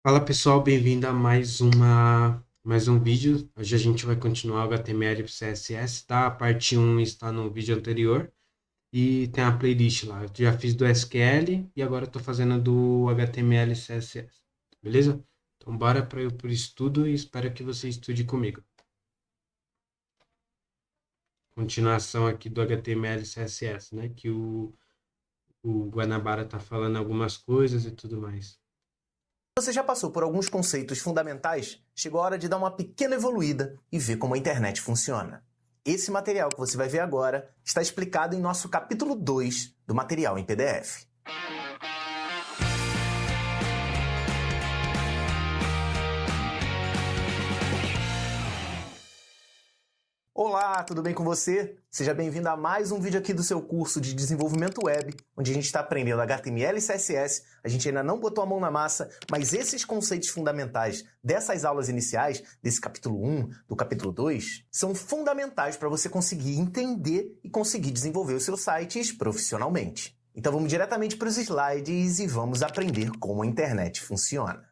Fala pessoal, bem-vindo a mais um vídeo. Hoje a gente vai continuar o HTML e CSS, tá? A parte um está no vídeo anterior e tem a playlist lá. Eu já fiz do SQL e agora estou fazendo do HTML e CSS, beleza? Então bora para o estudo e espero que você estude comigo. Continuação aqui do HTML e CSS, né? Que o Guanabara tá falando algumas coisas e tudo mais. Você já passou por alguns conceitos fundamentais? Chegou a hora de dar uma pequena evoluída e ver como a internet funciona. Esse material que você vai ver agora está explicado em nosso capítulo 2 do material em PDF. Olá, tudo bem com você? Seja bem-vindo a mais um vídeo aqui do seu curso de desenvolvimento web, onde a gente está aprendendo HTML e CSS. A gente ainda não botou a mão na massa, mas esses conceitos fundamentais dessas aulas iniciais, desse capítulo 1, do capítulo 2, são fundamentais para você conseguir entender e conseguir desenvolver os seus sites profissionalmente. Então vamos diretamente para os slides e vamos aprender como a internet funciona.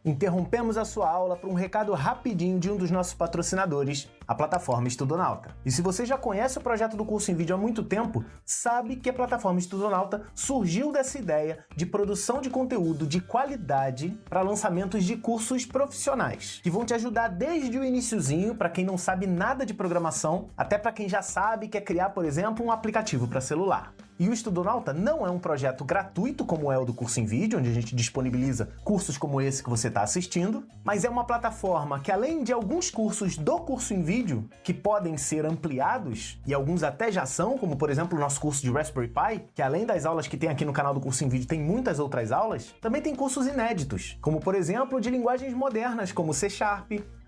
Interrompemos a sua aula para um recado rapidinho de um dos nossos patrocinadores, a plataforma Estudonauta. E se você já conhece o projeto do curso em vídeo há muito tempo, sabe que a plataforma Estudonauta surgiu dessa ideia de produção de conteúdo de qualidade para lançamentos de cursos profissionais, que vão te ajudar desde o iniciozinho, para quem não sabe nada de programação, até para quem já sabe e quer criar, por exemplo, um aplicativo para celular. E o Estudonauta não é um projeto gratuito como é o do curso em vídeo, onde a gente disponibiliza cursos como esse que você está assistindo, mas é uma plataforma que, além de alguns cursos do curso em vídeo, que podem ser ampliados, e alguns até já são, como por exemplo o nosso curso de Raspberry Pi, que além das aulas que tem aqui no canal do curso em vídeo, tem muitas outras aulas, também tem cursos inéditos, como por exemplo de linguagens modernas como C#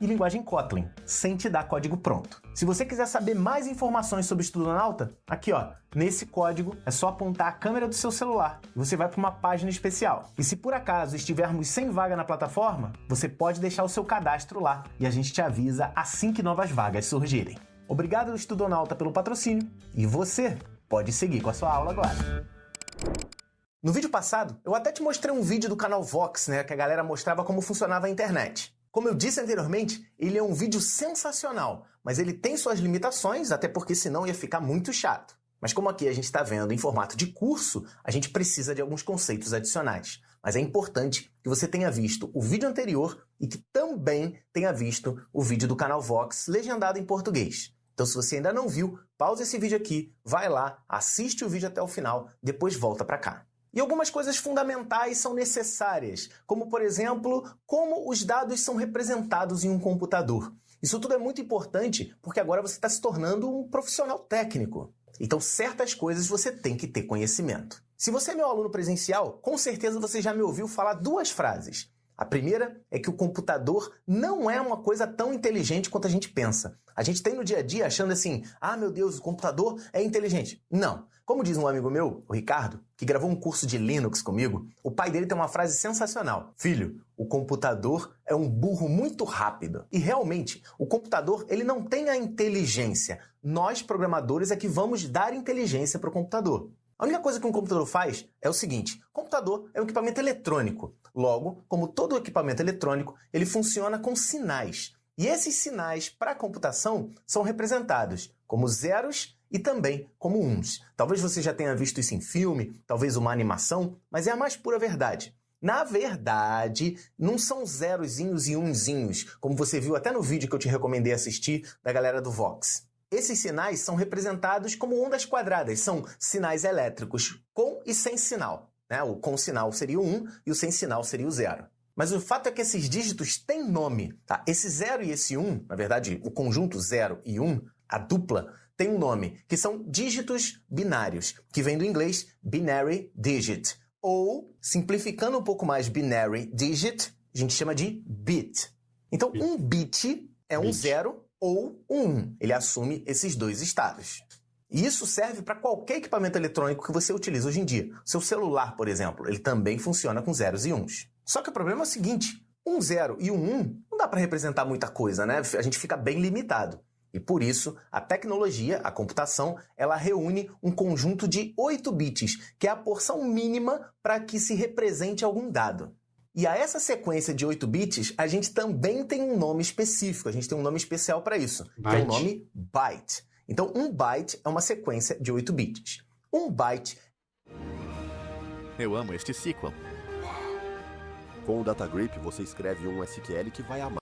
e linguagem Kotlin, sem te dar código pronto. Se você quiser saber mais informações sobre o Estudonauta, aqui ó, nesse código é só apontar a câmera do seu celular e você vai para uma página especial. E se por acaso estivermos sem vaga na plataforma, você pode deixar o seu cadastro lá e a gente te avisa assim que novas vagas surgirem. Obrigado, Estudonauta, pelo patrocínio e você pode seguir com a sua aula agora. No vídeo passado, eu até te mostrei um vídeo do canal Vox, que a galera mostrava como funcionava a internet. Como eu disse anteriormente, ele é um vídeo sensacional, mas ele tem suas limitações, até porque senão ia ficar muito chato. Mas como aqui a gente está vendo em formato de curso, a gente precisa de alguns conceitos adicionais. Mas é importante que você tenha visto o vídeo anterior e que também tenha visto o vídeo do canal Vox legendado em português. Então se você ainda não viu, pausa esse vídeo aqui, vai lá, assiste o vídeo até o final, depois volta para cá. E algumas coisas fundamentais são necessárias, como, por exemplo, como os dados são representados em um computador. Isso tudo é muito importante porque agora você está se tornando um profissional técnico. Então, certas coisas você tem que ter conhecimento. Se você é meu aluno presencial, com certeza você já me ouviu falar duas frases. A primeira é que o computador não é uma coisa tão inteligente quanto a gente pensa. A gente tem no dia a dia achando assim, ah, meu Deus, o computador é inteligente. Não. Como diz um amigo meu, o Ricardo, que gravou um curso de Linux comigo, o pai dele tem uma frase sensacional. Filho, o computador é um burro muito rápido. E realmente, o computador ele não tem a inteligência. Nós, programadores, é que vamos dar inteligência para o computador. A única coisa que um computador faz é o seguinte, o computador é um equipamento eletrônico. Logo, como todo equipamento eletrônico, ele funciona com sinais. E esses sinais para a computação são representados como zeros e também como uns. Talvez você já tenha visto isso em filme, talvez uma animação, mas é a mais pura verdade. Na verdade, não são zerozinhos e unzinhos, como você viu até no vídeo que eu te recomendei assistir da galera do Vox. Esses sinais são representados como ondas quadradas, são sinais elétricos com e sem sinal. O com sinal seria o 1 e o sem sinal seria o 0. Mas o fato é que esses dígitos têm nome. Tá? Esse 0 e esse 1, na verdade, o conjunto 0 e 1, a dupla, tem um nome, que são dígitos binários, que vem do inglês binary digit. Ou, simplificando um pouco mais binary digit, a gente chama de bit. Então, um bit é um 0 ou um 1. Ele assume esses dois estados. E isso serve para qualquer equipamento eletrônico que você utiliza hoje em dia. Seu celular, por exemplo, ele também funciona com zeros e uns. Só que o problema é o seguinte, um 0 e um 1 não dá para representar muita coisa, né? A gente fica bem limitado. E por isso, a tecnologia, a computação, ela reúne um conjunto de 8 bits, que é a porção mínima para que se represente algum dado. E a essa sequência de 8 bits, a gente também tem um nome específico, a gente tem um nome especial para isso, que é o nome byte. Então, um byte é uma sequência de 8 bits. Um byte... Eu amo este SQL. Com o DataGrip, você escreve um SQL que vai amar.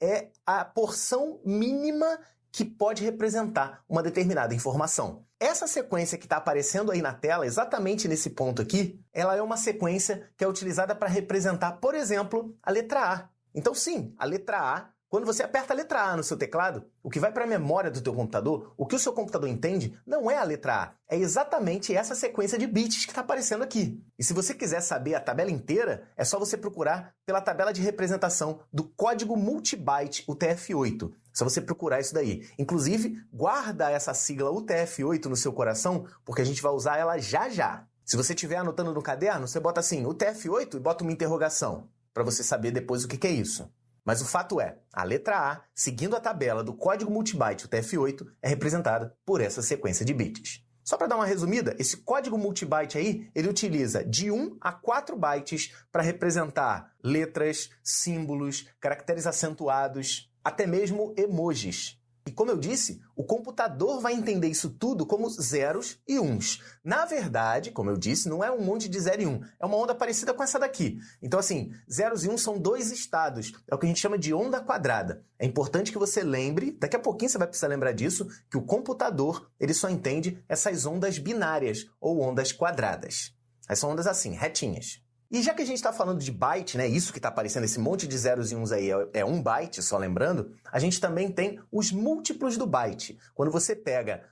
É a porção mínima que pode representar uma determinada informação. Essa sequência que está aparecendo aí na tela, exatamente nesse ponto aqui, ela é uma sequência que é utilizada para representar, por exemplo, a letra A. Então sim, a letra A, quando você aperta a letra A no seu teclado, o que vai para a memória do teu computador, o que o seu computador entende, não é a letra A, é exatamente essa sequência de bits que está aparecendo aqui. E se você quiser saber a tabela inteira, é só você procurar pela tabela de representação do código multibyte UTF-8. É só você procurar isso daí. Inclusive, guarda essa sigla UTF-8 no seu coração, porque a gente vai usar ela já já. Se você estiver anotando no caderno, você bota assim, UTF-8 e bota uma interrogação, para você saber depois o que é isso. Mas o fato é, a letra A, seguindo a tabela do código multibyte UTF-8, é representada por essa sequência de bits. Só para dar uma resumida, esse código multibyte aí, ele utiliza de 1 a 4 bytes para representar letras, símbolos, caracteres acentuados, até mesmo emojis. E como eu disse, o computador vai entender isso tudo como zeros e uns. Na verdade, como eu disse, não é um monte de 0 e 1. É uma onda parecida com essa daqui. Então, assim, zeros e uns são dois estados. É o que a gente chama de onda quadrada. É importante que você lembre, daqui a pouquinho você vai precisar lembrar disso, que o computador ele só entende essas ondas binárias ou ondas quadradas. Essas são ondas assim, retinhas. E já que a gente está falando de byte, né, isso que está aparecendo, esse monte de zeros e uns aí é um byte, só lembrando, a gente também tem os múltiplos do byte. Quando você pega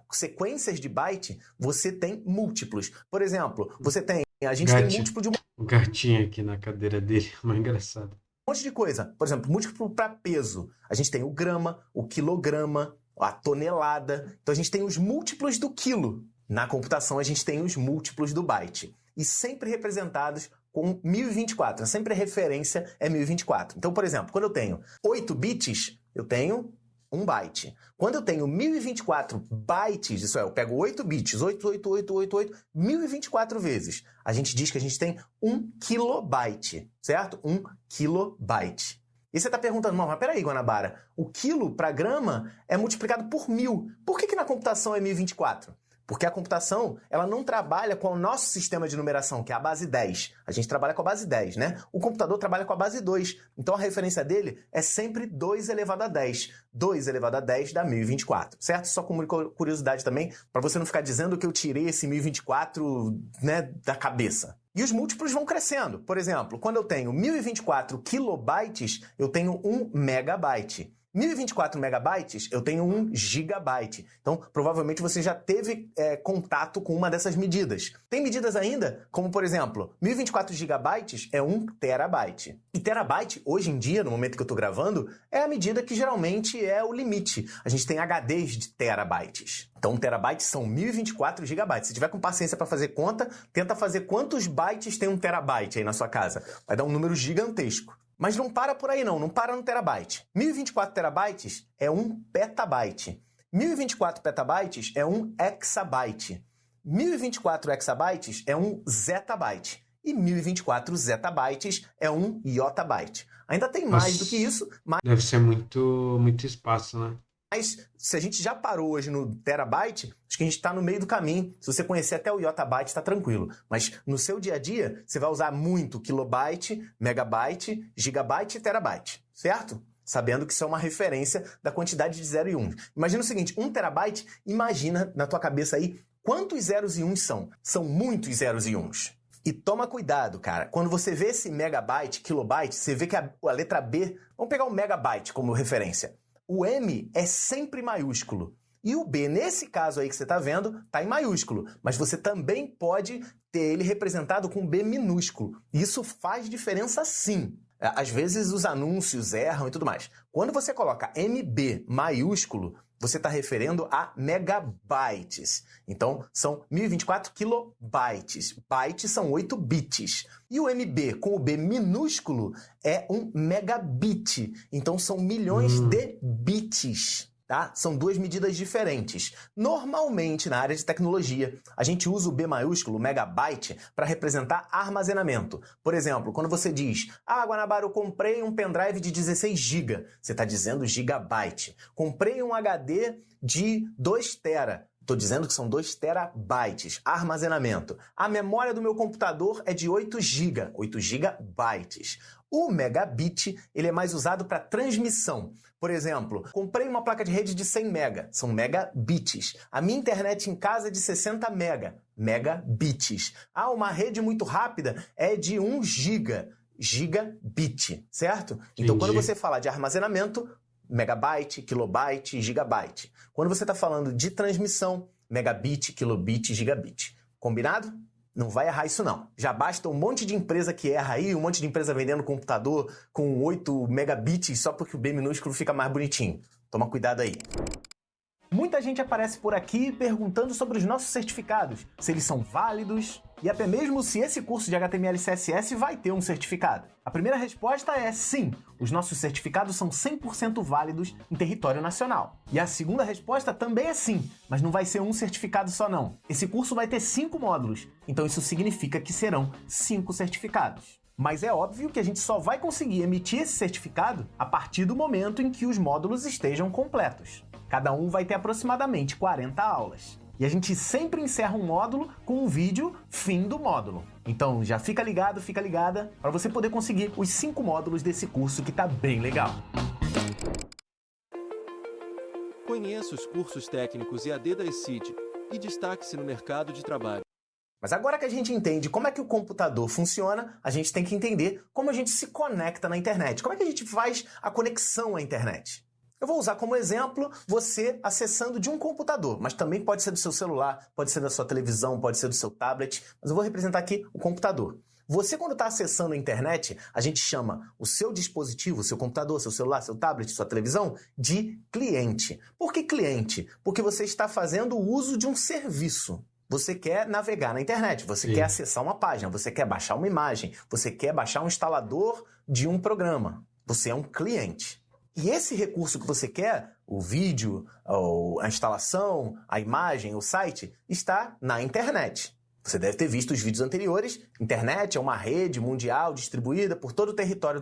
sequências de byte, você tem múltiplos. Por exemplo, a gente tem múltiplo de O gatinho aqui na cadeira dele, mais engraçado. um monte de coisa. Por exemplo, múltiplo para peso. A gente tem o grama, o quilograma, a tonelada. Então a gente tem os múltiplos do quilo. Na computação a gente tem os múltiplos do byte. E sempre representados com 1024. Sempre a referência é 1024. Então, por exemplo, quando eu tenho 8 bits, eu tenho 1 byte. Quando eu tenho 1024 bytes, isso é, eu pego 8 bits, 1024 vezes, a gente diz que a gente tem 1 kilobyte, certo? 1 kilobyte. E você está perguntando, mas peraí, Guanabara, o quilo para grama é multiplicado por 1000. Por que na computação é 1024? Porque a computação, ela não trabalha com o nosso sistema de numeração, que é a base 10. A gente trabalha com a base 10, né? O computador trabalha com a base 2. Então a referência dele é sempre 2 elevado a 10. 2 elevado a 10 dá 1024, certo? Só como curiosidade também, para você não ficar dizendo que eu tirei esse 1024, né, da cabeça. E os múltiplos vão crescendo. Por exemplo, quando eu tenho 1024 kilobytes, eu tenho 1 megabyte. 1024 megabytes, eu tenho 1 gigabyte. Então, provavelmente você já teve contato com uma dessas medidas. Tem medidas ainda, como por exemplo, 1024 gigabytes é 1 terabyte. E terabyte, hoje em dia, no momento que eu estou gravando, é a medida que geralmente é o limite. A gente tem HDs de terabytes. Então, 1 terabyte são 1024 gigabytes. Se tiver com paciência para fazer conta, tenta fazer quantos bytes tem 1 terabyte aí na sua casa. Vai dar um número gigantesco. Mas não para por aí não para no terabyte. 1024 terabytes é 1 petabyte. 1024 petabytes é 1 hexabyte. 1024 hexabytes é 1 zettabyte. E 1024 zettabytes é 1 yottabyte. Ainda tem mais do que isso, mas... Deve ser muito espaço, né? Mas se a gente já parou hoje no terabyte, acho que a gente está no meio do caminho. Se você conhecer até o yottabyte, está tranquilo. Mas no seu dia a dia, você vai usar muito kilobyte, megabyte, gigabyte e terabyte, certo? Sabendo que isso é uma referência da quantidade de 0 e 1. Imagina o seguinte, 1 terabyte, imagina na tua cabeça aí quantos zeros e uns são. São muitos zeros e uns. E toma cuidado, cara. Quando você vê esse megabyte, kilobyte, você vê que a letra B... Vamos pegar o megabyte como referência. O M é sempre maiúsculo. E o B, nesse caso aí que você está vendo, está em maiúsculo. Mas você também pode ter ele representado com B minúsculo. Isso faz diferença sim. Às vezes os anúncios erram e tudo mais. Quando você coloca MB maiúsculo, você está referendo a megabytes. Então, são 1024 kilobytes. Bytes são 8 bits. E o MB com o B minúsculo é 1 megabit. Então, são milhões de bits. tá? São duas medidas diferentes. Normalmente, na área de tecnologia, a gente usa o B maiúsculo, megabyte, para representar armazenamento. Por exemplo, quando você diz, Guanabara, eu comprei um pendrive de 16 GB, você está dizendo gigabyte. Comprei um HD de 2 TB. Estou dizendo que são 2 terabytes, armazenamento. A memória do meu computador é de 8 GB, 8 gigabytes. O megabit, ele é mais usado para transmissão. Por exemplo, comprei uma placa de rede de 100 MB, são megabits. A minha internet em casa é de 60 MB, megabits. Uma rede muito rápida é de 1 GB, gigabit, certo? Então, quando você fala de armazenamento, megabyte, kilobyte, gigabyte. Quando você está falando de transmissão, megabit, kilobit, gigabit. Combinado? Não vai errar isso não. Já basta um monte de empresa que erra aí, um monte de empresa vendendo computador com 8 megabits só porque o B minúsculo fica mais bonitinho. Toma cuidado aí. Muita gente aparece por aqui perguntando sobre os nossos certificados, se eles são válidos e até mesmo se esse curso de HTML e CSS vai ter um certificado. A primeira resposta é sim, os nossos certificados são 100% válidos em território nacional. E a segunda resposta também é sim, mas não vai ser um certificado só não. Esse curso vai ter 5 módulos, então isso significa que serão 5 certificados. Mas é óbvio que a gente só vai conseguir emitir esse certificado a partir do momento em que os módulos estejam completos. Cada um vai ter aproximadamente 40 aulas. E a gente sempre encerra um módulo com um vídeo fim do módulo. Então já fica ligado, fica ligada, para você poder conseguir os 5 módulos desse curso que tá bem legal. Conheça os cursos técnicos EAD da ECID e destaque-se no mercado de trabalho. Mas agora que a gente entende como é que o computador funciona, a gente tem que entender como a gente se conecta na internet. Como é que a gente faz a conexão à internet? Eu vou usar como exemplo você acessando de um computador, mas também pode ser do seu celular, pode ser da sua televisão, pode ser do seu tablet, mas eu vou representar aqui o computador. Você, quando está acessando a internet, a gente chama o seu dispositivo, seu computador, seu celular, seu tablet, sua televisão, de cliente. Por que cliente? Porque você está fazendo o uso de um serviço. Você quer navegar na internet, você quer acessar uma página, você quer baixar uma imagem, você quer baixar um instalador de um programa. Você é um cliente. E esse recurso que você quer, o vídeo, a instalação, a imagem, o site, está na internet. Você deve ter visto os vídeos anteriores. Internet é uma rede mundial distribuída por todo o território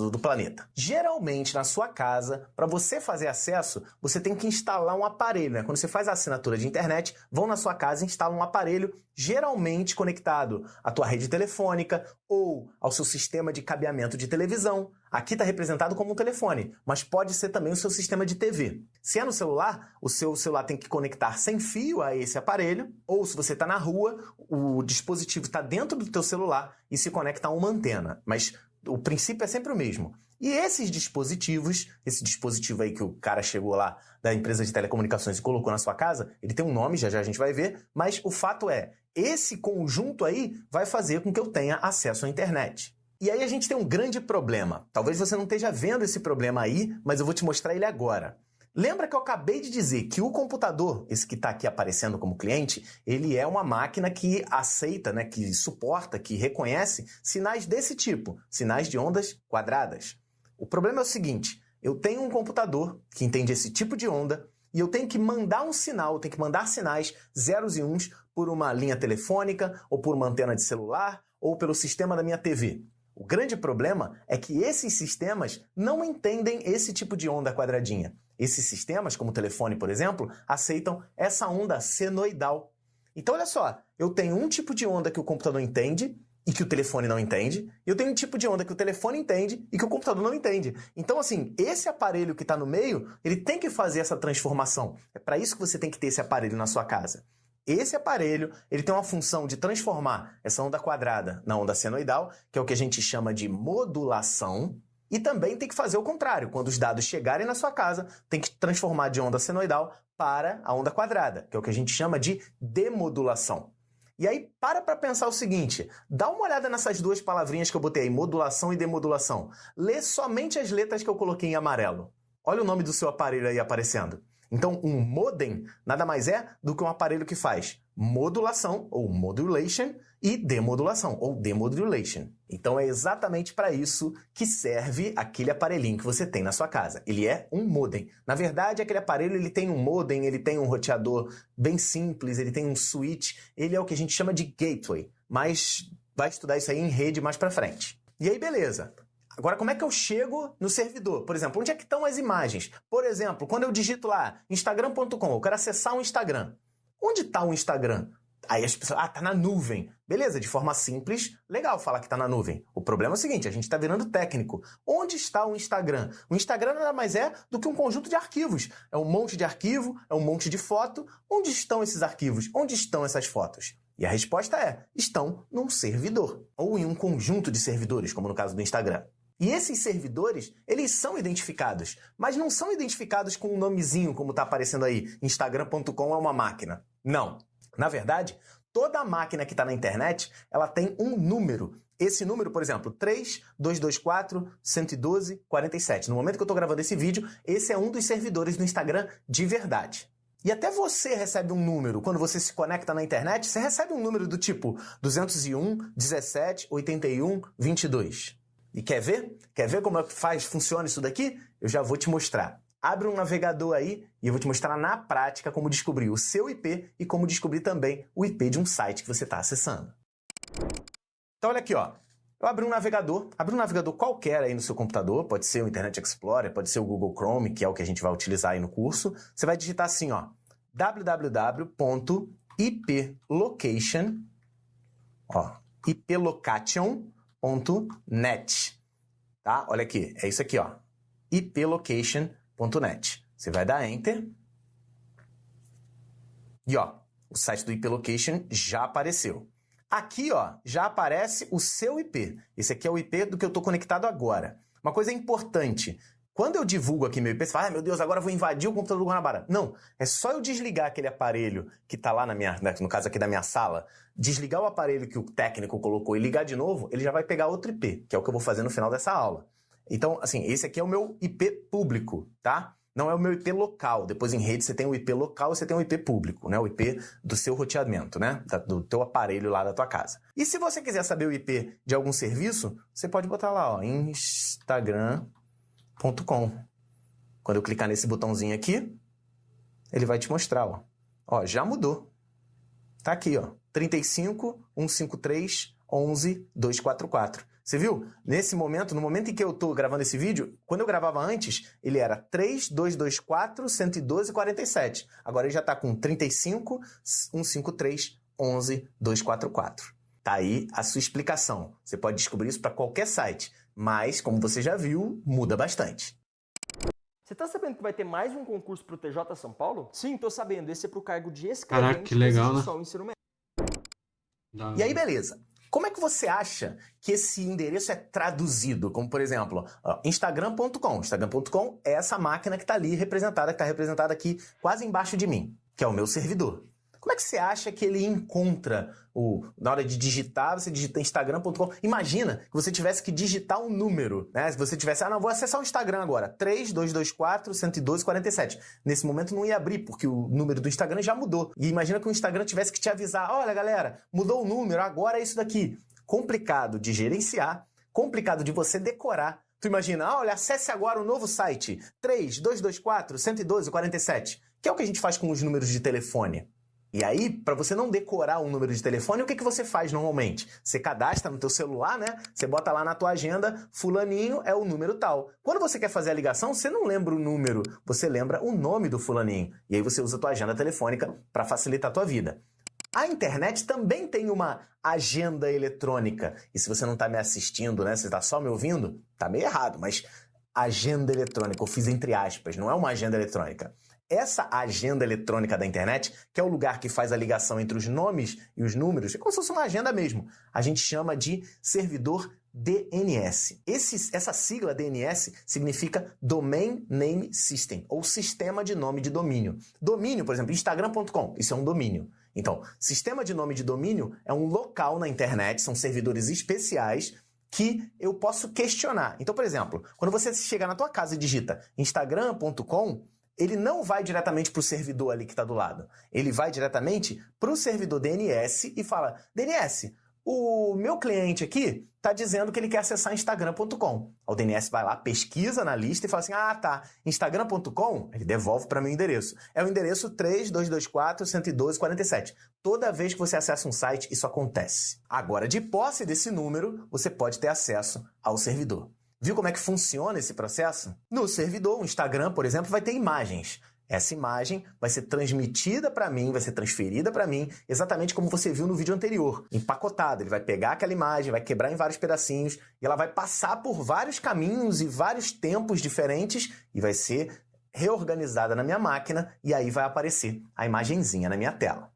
do planeta. Geralmente, na sua casa, para você fazer acesso, você tem que instalar um aparelho, né? Quando você faz a assinatura de internet, vão na sua casa e instalam um aparelho, geralmente conectado à tua rede telefônica ou ao seu sistema de cabeamento de televisão. Aqui está representado como um telefone, mas pode ser também o seu sistema de TV. Se é no celular, o seu celular tem que conectar sem fio a esse aparelho, ou se você está na rua, o dispositivo está dentro do teu celular e se conecta a uma antena. Mas o princípio é sempre o mesmo. E esses dispositivos, esse dispositivo aí que o cara chegou lá da empresa de telecomunicações e colocou na sua casa, ele tem um nome, já já a gente vai ver, mas o fato é, esse conjunto aí vai fazer com que eu tenha acesso à internet. E aí a gente tem um grande problema. Talvez você não esteja vendo esse problema aí, mas eu vou te mostrar ele agora. Lembra que eu acabei de dizer que o computador, esse que está aqui aparecendo como cliente, ele é uma máquina que aceita, né, que suporta, que reconhece sinais desse tipo, sinais de ondas quadradas. O problema é o seguinte, eu tenho um computador que entende esse tipo de onda e eu tenho que mandar um sinal, eu tenho que mandar sinais zeros e uns por uma linha telefônica ou por uma antena de celular ou pelo sistema da minha TV. O grande problema é que esses sistemas não entendem esse tipo de onda quadradinha. Esses sistemas, como o telefone, por exemplo, aceitam essa onda senoidal. Então, olha só, eu tenho um tipo de onda que o computador entende e que o telefone não entende, e eu tenho um tipo de onda que o telefone entende e que o computador não entende. Então, assim, esse aparelho que está no meio, ele tem que fazer essa transformação. É para isso que você tem que ter esse aparelho na sua casa. Esse aparelho, ele tem uma função de transformar essa onda quadrada na onda senoidal, que é o que a gente chama de modulação, e também tem que fazer o contrário. Quando os dados chegarem na sua casa, tem que transformar de onda senoidal para a onda quadrada, que é o que a gente chama de demodulação. E aí, para pensar o seguinte, dá uma olhada nessas duas palavrinhas que eu botei aí, modulação e demodulação. Lê somente as letras que eu coloquei em amarelo. Olha o nome do seu aparelho aí aparecendo. Então, um modem nada mais é do que um aparelho que faz modulação, ou modulation, e demodulação, ou demodulation. Então é exatamente para isso que serve aquele aparelhinho que você tem na sua casa. Ele é um modem. Na verdade, aquele aparelho ele tem um modem, ele tem um roteador bem simples, ele tem um switch, ele é o que a gente chama de gateway, mas vai estudar isso aí em rede mais para frente. E aí, beleza. Agora, como é que eu chego no servidor? Por exemplo, onde é que estão as imagens? Por exemplo, quando eu digito lá, instagram.com, eu quero acessar um Instagram. Onde está o Instagram? Aí as pessoas, tá na nuvem. Beleza, de forma simples, legal falar que tá na nuvem. O problema é o seguinte, a gente tá virando técnico. Onde está o Instagram? O Instagram nada mais é do que um conjunto de arquivos. É um monte de arquivo, é um monte de foto. Onde estão esses arquivos? Onde estão essas fotos? E a resposta é, estão num servidor. Ou em um conjunto de servidores, como no caso do Instagram. E esses servidores, eles são identificados, mas não são identificados com um nomezinho, como está aparecendo aí, instagram.com é uma máquina. Não. Na verdade, toda máquina que está na internet, ela tem um número. Esse número, por exemplo, 3224-112-47. No momento que eu estou gravando esse vídeo, esse é um dos servidores do Instagram de verdade. E até você recebe um número. Quando você se conecta na internet, você recebe um número do tipo 201 17 81 22. E quer ver? Quer ver como é que funciona isso daqui? Eu já vou te mostrar. Abre um navegador aí e eu vou te mostrar na prática como descobrir o seu IP e como descobrir também o IP de um site que você está acessando. Então olha aqui, ó. Eu abri um navegador qualquer aí no seu computador, pode ser o Internet Explorer, pode ser o Google Chrome, que é o que a gente vai utilizar aí no curso. Você vai digitar assim, ó, www.iplocation, iplocation.net, tá? Olha aqui, é isso aqui, ó, iplocation.net. Você vai dar Enter e, ó, o site do iplocation já apareceu. Aqui, ó, já aparece o seu IP. Esse aqui é o IP do que eu estou conectado agora. Uma coisa importante, quando eu divulgo aqui meu IP, você fala, meu Deus, agora eu vou invadir o computador do Guanabara. Não, é só eu desligar aquele aparelho que está lá no caso aqui da minha sala, desligar o aparelho que o técnico colocou e ligar de novo, ele já vai pegar outro IP, que é o que eu vou fazer no final dessa aula. Então, assim, esse aqui é o meu IP público, tá? Não é o meu IP local. Depois em rede você tem o IP local e você tem o IP público, né? O IP do seu roteamento, né? Do teu aparelho lá da tua casa. E se você quiser saber o IP de algum serviço, você pode botar lá, ó, instagram.com. Quando eu clicar nesse botãozinho aqui, ele vai te mostrar, ó. Ó, já mudou. Tá aqui, ó. 35.153.11.244. Você viu? Nesse momento, no momento em que eu estou gravando esse vídeo, quando eu gravava antes, ele era 3224-112-47. Agora ele já está com 35.153.11.244. Tá aí a sua explicação. Você pode descobrir isso para qualquer site, mas, como você já viu, muda bastante. Você tá sabendo que vai ter mais um concurso pro TJ São Paulo? Sim, tô sabendo. Esse é pro cargo de escrevente. Caraca, que legal, né? Só o ensino médio. E aí, beleza. Como é que você acha que esse endereço é traduzido? Como, por exemplo, instagram.com. Instagram.com é essa máquina que está ali representada, que está representada aqui quase embaixo de mim, que é o meu servidor. Como é que você acha que ele encontra na hora de digitar, você digita instagram.com. Imagina que você tivesse que digitar um número, né? Se você tivesse, não, vou acessar o Instagram agora, 3224-112-47. Nesse momento não ia abrir, porque o número do Instagram já mudou. E imagina que o Instagram tivesse que te avisar, olha galera, mudou o número, agora é isso daqui. Complicado de gerenciar, complicado de você decorar. Tu imagina, olha, acesse agora o novo site, 3224-112-47, que é o que a gente faz com os números de telefone. E aí, para você não decorar um número de telefone, o que você faz normalmente? Você cadastra no teu celular, né? Você bota lá na tua agenda, fulaninho é o número tal. Quando você quer fazer a ligação, você não lembra o número, você lembra o nome do fulaninho. E aí você usa a tua agenda telefônica para facilitar a tua vida. A internet também tem uma agenda eletrônica. E se você não está me assistindo, né? Você está só me ouvindo, tá meio errado, mas agenda eletrônica, eu fiz entre aspas, não é uma agenda eletrônica. Essa agenda eletrônica da internet, que é o lugar que faz a ligação entre os nomes e os números, é como se fosse uma agenda mesmo. A gente chama de servidor DNS. Essa sigla DNS significa Domain Name System, ou sistema de nome de domínio. Domínio, por exemplo, instagram.com, isso é um domínio. Então, sistema de nome de domínio é um local na internet, são servidores especiais que eu posso questionar. Então, por exemplo, quando você chega na tua casa e digita instagram.com, ele não vai diretamente para o servidor ali que está do lado. Ele vai diretamente para o servidor DNS e fala, DNS, o meu cliente aqui está dizendo que ele quer acessar Instagram.com. O DNS vai lá, pesquisa na lista e fala assim, ah tá, Instagram.com, ele devolve para mim o endereço. É o endereço 3224-112-47. Toda vez que você acessa um site, isso acontece. Agora, de posse desse número, você pode ter acesso ao servidor. Viu como é que funciona esse processo? No servidor, o Instagram, por exemplo, vai ter imagens. Essa imagem vai ser transmitida para mim, vai ser transferida para mim, exatamente como você viu no vídeo anterior, empacotada. Ele vai pegar aquela imagem, vai quebrar em vários pedacinhos e ela vai passar por vários caminhos e vários tempos diferentes e vai ser reorganizada na minha máquina e aí vai aparecer a imagenzinha na minha tela.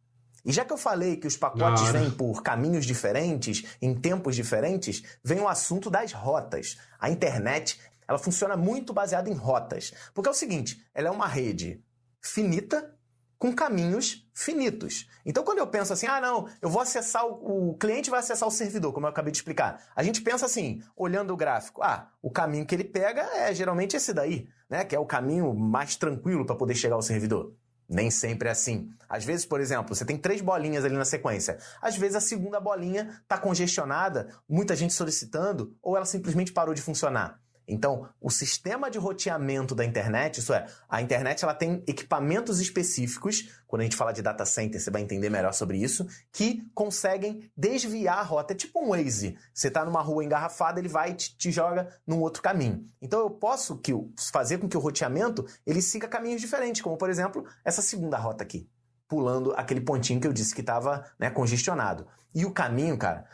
E já que eu falei que os pacotes vêm por caminhos diferentes, em tempos diferentes, vem o assunto das rotas. A internet, ela funciona muito baseada em rotas. Porque é o seguinte, ela é uma rede finita com caminhos finitos. Então, quando eu penso assim, não, eu vou acessar, o cliente vai acessar o servidor, como eu acabei de explicar. A gente pensa assim, olhando o gráfico, o caminho que ele pega é geralmente esse daí, né? Que é o caminho mais tranquilo para poder chegar ao servidor. Nem sempre é assim. Às vezes, por exemplo, você tem 3 bolinhas ali na sequência. Às vezes a segunda bolinha está congestionada, muita gente solicitando, ou ela simplesmente parou de funcionar. Então, o sistema de roteamento da internet, isso é, a internet ela tem equipamentos específicos, quando a gente fala de data center, você vai entender melhor sobre isso, que conseguem desviar a rota. É tipo um Waze. Você está numa rua engarrafada, ele vai e te joga num outro caminho. Então, eu posso fazer com que o roteamento ele siga caminhos diferentes, como, por exemplo, essa segunda rota aqui, pulando aquele pontinho que eu disse que estava, né, congestionado. E o caminho, cara,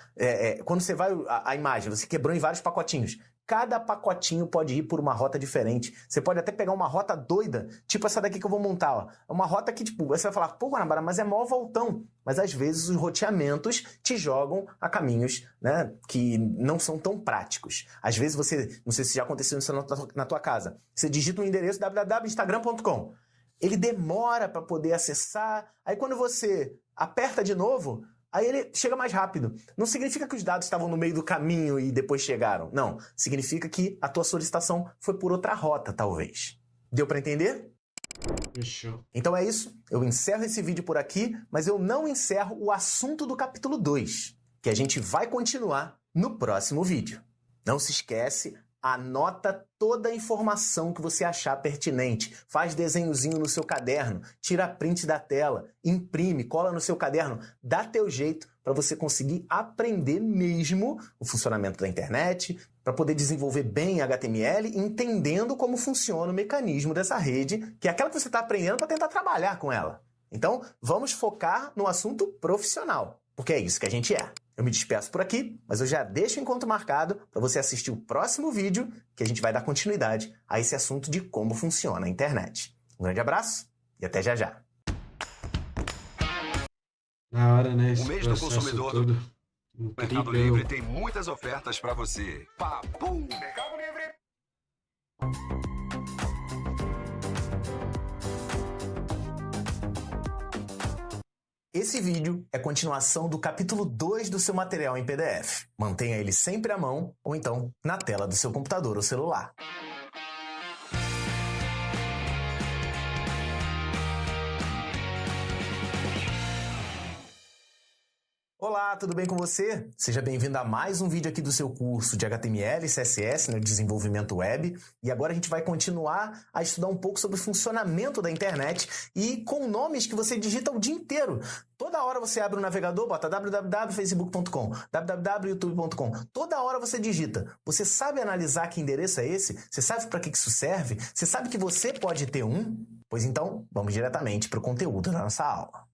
quando você vai a imagem, você quebrou em vários pacotinhos. Cada pacotinho pode ir por uma rota diferente. Você pode até pegar uma rota doida, tipo essa daqui que eu vou montar, ó. É uma rota que, tipo, você vai falar, pô, Guanabara, mas é mó voltão. Mas às vezes os roteamentos te jogam a caminhos, né, que não são tão práticos. Às vezes você, não sei se já aconteceu isso na tua casa, você digita um endereço www.instagram.com. Ele demora para poder acessar. Aí quando você aperta de novo, aí ele chega mais rápido. Não significa que os dados estavam no meio do caminho e depois chegaram. Não. Significa que a tua solicitação foi por outra rota, talvez. Deu para entender? Fechou. Então é isso. Eu encerro esse vídeo por aqui, mas eu não encerro o assunto do capítulo 2, que a gente vai continuar no próximo vídeo. Não se esquece, anota toda a informação que você achar pertinente. Faz desenhozinho no seu caderno, tira print da tela, imprime, cola no seu caderno. Dá teu jeito para você conseguir aprender mesmo o funcionamento da internet, para poder desenvolver bem HTML, entendendo como funciona o mecanismo dessa rede, que é aquela que você está aprendendo para tentar trabalhar com ela. Então, vamos focar no assunto profissional, porque é isso que a gente é. Eu me despeço por aqui, mas eu já deixo o encontro marcado para você assistir o próximo vídeo que a gente vai dar continuidade a esse assunto de como funciona a internet. Um grande abraço e até já já. Na hora, né? O mês do consumidor do Mercado Incrível. Livre tem muitas ofertas para você. Papum! Mercado Livre! Esse vídeo é continuação do capítulo 2 do seu material em PDF. Mantenha ele sempre à mão ou então na tela do seu computador ou celular. Olá, tudo bem com você? Seja bem-vindo a mais um vídeo aqui do seu curso de HTML e CSS, no desenvolvimento web. E agora a gente vai continuar a estudar um pouco sobre o funcionamento da internet e com nomes que você digita o dia inteiro. Toda hora você abre o navegador, bota www.facebook.com, www.youtube.com. Toda hora você digita. Você sabe analisar que endereço é esse? Você sabe para que isso serve? Você sabe que você pode ter um? Pois então, vamos diretamente para o conteúdo da nossa aula.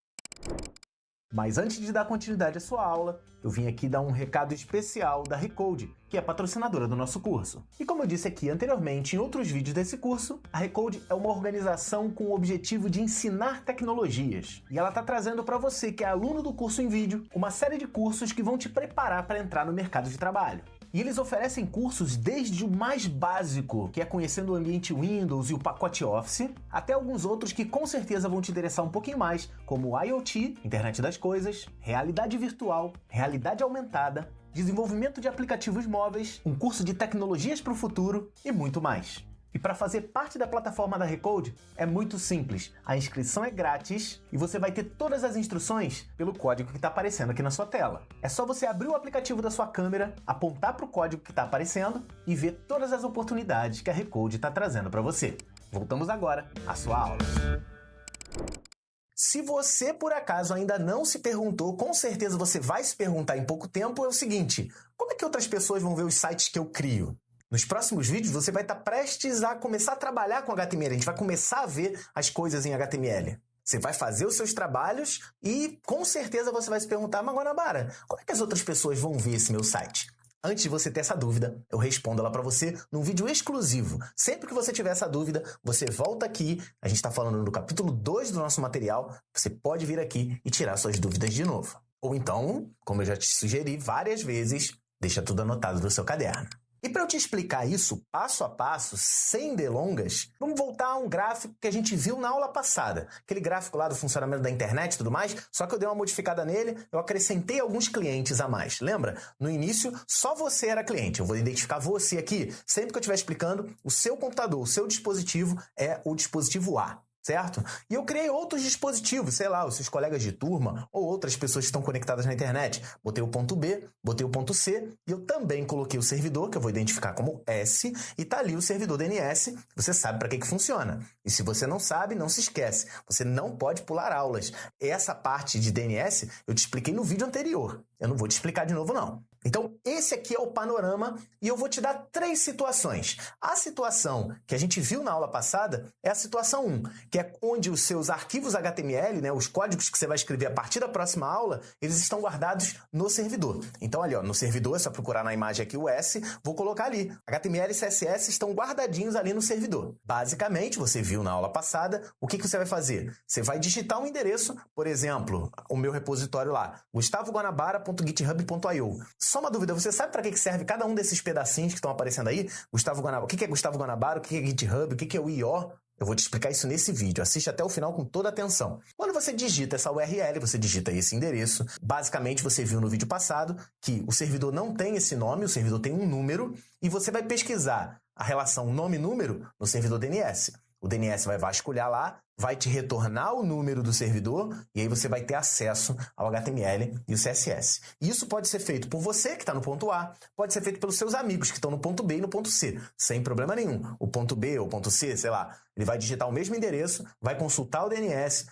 Mas antes de dar continuidade à sua aula, eu vim aqui dar um recado especial da Recode, que é patrocinadora do nosso curso. E como eu disse aqui anteriormente em outros vídeos desse curso, a Recode é uma organização com o objetivo de ensinar tecnologias. E ela está trazendo para você, que é aluno do curso em vídeo, uma série de cursos que vão te preparar para entrar no mercado de trabalho. E eles oferecem cursos desde o mais básico, que é conhecendo o ambiente Windows e o pacote Office, até alguns outros que com certeza vão te interessar um pouquinho mais, como IoT, Internet das Coisas, realidade virtual, realidade aumentada, desenvolvimento de aplicativos móveis, um curso de tecnologias para o futuro e muito mais. E para fazer parte da plataforma da Recode é muito simples. A inscrição é grátis e você vai ter todas as instruções pelo código que está aparecendo aqui na sua tela. É só você abrir o aplicativo da sua câmera, apontar para o código que está aparecendo e ver todas as oportunidades que a Recode está trazendo para você. Voltamos agora à sua aula. Se você, por acaso, ainda não se perguntou, com certeza você vai se perguntar em pouco tempo, é o seguinte: como é que outras pessoas vão ver os sites que eu crio? Nos próximos vídeos, você vai estar prestes a começar a trabalhar com HTML. A gente vai começar a ver as coisas em HTML. Você vai fazer os seus trabalhos e, com certeza, você vai se perguntar: mas Guanabara, como é que as outras pessoas vão ver esse meu site? Antes de você ter essa dúvida, eu respondo ela para você num vídeo exclusivo. Sempre que você tiver essa dúvida, você volta aqui. A gente está falando no capítulo 2 do nosso material. Você pode vir aqui e tirar suas dúvidas de novo. Ou então, como eu já te sugeri várias vezes, deixa tudo anotado no seu caderno. E para eu te explicar isso passo a passo, sem delongas, vamos voltar a um gráfico que a gente viu na aula passada. Aquele gráfico lá do funcionamento da internet e tudo mais, só que eu dei uma modificada nele, eu acrescentei alguns clientes a mais. Lembra? No início, só você era cliente. Eu vou identificar você aqui. Sempre que eu estiver explicando, o seu computador, o seu dispositivo é o dispositivo A. Certo? E eu criei outros dispositivos, sei lá, os seus colegas de turma ou outras pessoas que estão conectadas na internet. Botei o ponto B, botei o ponto C e eu também coloquei o servidor, que eu vou identificar como S, e tá ali o servidor DNS, você sabe para que funciona. E se você não sabe, não se esquece, você não pode pular aulas. Essa parte de DNS eu te expliquei no vídeo anterior, eu não vou te explicar de novo não. Então, esse aqui é o panorama e eu vou te dar 3 situações. A situação que a gente viu na aula passada é a situação 1, que é onde os seus arquivos HTML, né, os códigos que você vai escrever a partir da próxima aula, eles estão guardados no servidor. Então, ali, ó, no servidor, é só procurar na imagem aqui o S, vou colocar ali. HTML e CSS estão guardadinhos ali no servidor. Basicamente, você viu na aula passada, o que você vai fazer? Você vai digitar um endereço, por exemplo, o meu repositório lá, gustavoguanabara.github.io. Só uma dúvida, você sabe para que serve cada um desses pedacinhos que estão aparecendo aí? Gustavo Guanabara, o que é Gustavo Guanabara? O que é GitHub? O que é o IO? Eu vou te explicar isso nesse vídeo. Assiste até o final com toda a atenção. Quando você digita essa URL, você digita esse endereço. Basicamente, você viu no vídeo passado que o servidor não tem esse nome, o servidor tem um número, e você vai pesquisar a relação nome-número no servidor DNS. O DNS vai vasculhar lá, vai te retornar o número do servidor e aí você vai ter acesso ao HTML e o CSS. E isso pode ser feito por você, que está no ponto A, pode ser feito pelos seus amigos, que estão no ponto B e no ponto C, sem problema nenhum. O ponto B ou o ponto C, sei lá, ele vai digitar o mesmo endereço, vai consultar o DNS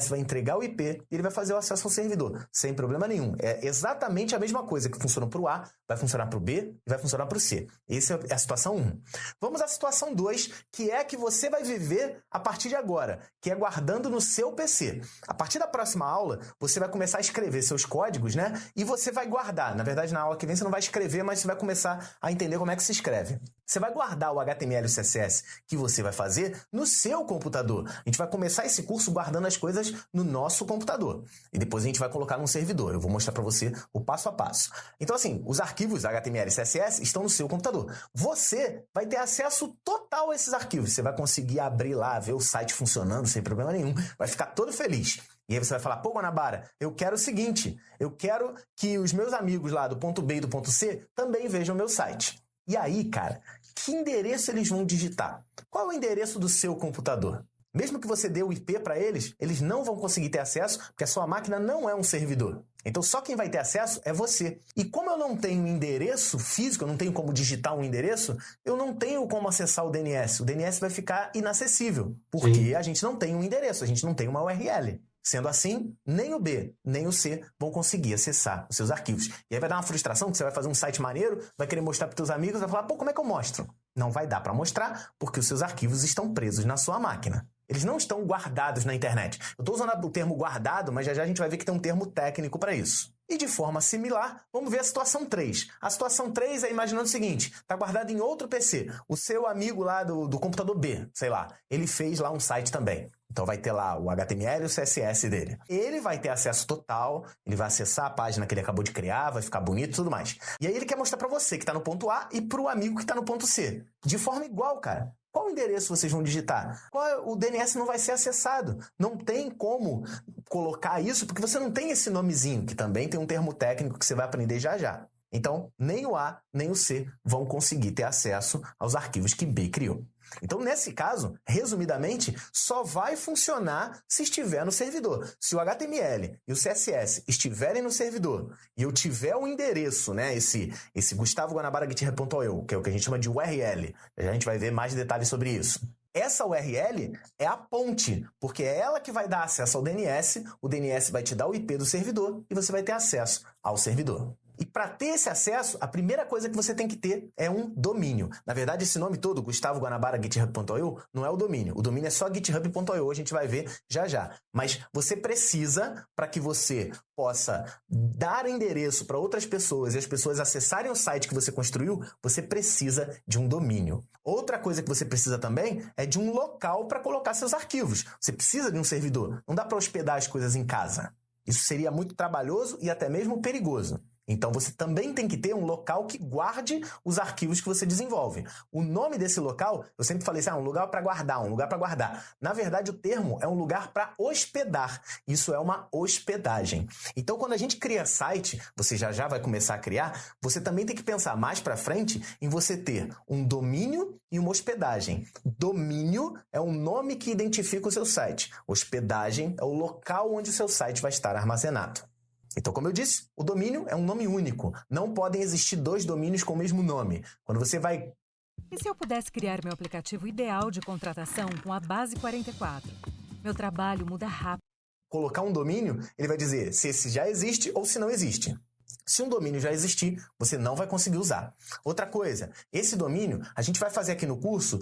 vai entregar o IP e ele vai fazer o acesso ao servidor, sem problema nenhum. É exatamente a mesma coisa que funciona para o A, vai funcionar para o B e vai funcionar para o C. Essa é a situação 1. Vamos à situação 2, que é a que você vai viver a partir de agora, que é guardando no seu PC. A partir da próxima aula, você vai começar a escrever seus códigos, né? E você vai guardar. Na verdade, na aula que vem você não vai escrever, mas você vai começar a entender como é que se escreve. Você vai guardar o HTML e o CSS que você vai fazer no seu computador. A gente vai começar esse curso guardando as coisas no nosso computador. E depois a gente vai colocar num servidor. Eu vou mostrar para você o passo a passo. Então, assim, os arquivos HTML e CSS estão no seu computador. Você vai ter acesso total a esses arquivos. Você vai conseguir abrir lá, ver o site funcionando sem problema nenhum. Vai ficar todo feliz. E aí você vai falar: pô, Guanabara, eu quero o seguinte, eu quero que os meus amigos lá do ponto B e do ponto C também vejam o meu site. E aí, cara, que endereço eles vão digitar? Qual é o endereço do seu computador? Mesmo que você dê o IP para eles, eles não vão conseguir ter acesso, porque a sua máquina não é um servidor. Então só quem vai ter acesso é você. E como eu não tenho endereço físico, eu não tenho como digitar um endereço, eu não tenho como acessar o DNS. O DNS vai ficar inacessível, porque a gente não tem um endereço, a gente não tem uma URL. Sendo assim, nem o B, nem o C vão conseguir acessar os seus arquivos. E aí vai dar uma frustração que você vai fazer um site maneiro, vai querer mostrar para os teus amigos, vai falar: pô, como é que eu mostro? Não vai dar para mostrar, porque os seus arquivos estão presos na sua máquina. Eles não estão guardados na internet. Eu estou usando o termo guardado, mas já já a gente vai ver que tem um termo técnico para isso. E de forma similar, vamos ver a situação 3. A situação 3 é imaginando o seguinte: está guardado em outro PC. O seu amigo lá do computador B, sei lá, ele fez lá um site também. Então vai ter lá o HTML e o CSS dele. Ele vai ter acesso total, ele vai acessar a página que ele acabou de criar, vai ficar bonito e tudo mais. E aí ele quer mostrar para você que está no ponto A e para o amigo que está no ponto C. De forma igual, cara. Qual endereço vocês vão digitar? O DNS não vai ser acessado. Não tem como colocar isso, porque você não tem esse nomezinho, que também tem um termo técnico que você vai aprender já já. Então, nem o A nem o C vão conseguir ter acesso aos arquivos que B criou. Então, nesse caso, resumidamente, só vai funcionar se estiver no servidor. Se o HTML e o CSS estiverem no servidor e eu tiver o endereço, né, esse gustavoguanabara.github.io, que é o que a gente chama de URL, a gente vai ver mais detalhes sobre isso. Essa URL é a ponte, porque é ela que vai dar acesso ao DNS, o DNS vai te dar o IP do servidor e você vai ter acesso ao servidor. E para ter esse acesso, a primeira coisa que você tem que ter é um domínio. Na verdade, esse nome todo, gustavoguanabara.github.io, não é o domínio. O domínio é só github.io, a gente vai ver já já. Mas você precisa, para que você possa dar endereço para outras pessoas e as pessoas acessarem o site que você construiu, você precisa de um domínio. Outra coisa que você precisa também é de um local para colocar seus arquivos. Você precisa de um servidor. Não dá para hospedar as coisas em casa. Isso seria muito trabalhoso e até mesmo perigoso. Então, você também tem que ter um local que guarde os arquivos que você desenvolve. O nome desse local, eu sempre falei assim, um lugar para guardar, um lugar para guardar. Na verdade, o termo é um lugar para hospedar. Isso é uma hospedagem. Então, quando a gente cria site, você já vai começar a criar, você também tem que pensar mais para frente em você ter um domínio e uma hospedagem. Domínio é um nome que identifica o seu site. Hospedagem é o local onde o seu site vai estar armazenado. Então, como eu disse, o domínio é um nome único. Não podem existir dois domínios com o mesmo nome. Quando você vai... E se eu pudesse criar meu aplicativo ideal de contratação com a Base 44? Meu trabalho muda rápido. Colocar um domínio, ele vai dizer se esse já existe ou se não existe. Se um domínio já existir, você não vai conseguir usar. Outra coisa, esse domínio, a gente vai fazer aqui no curso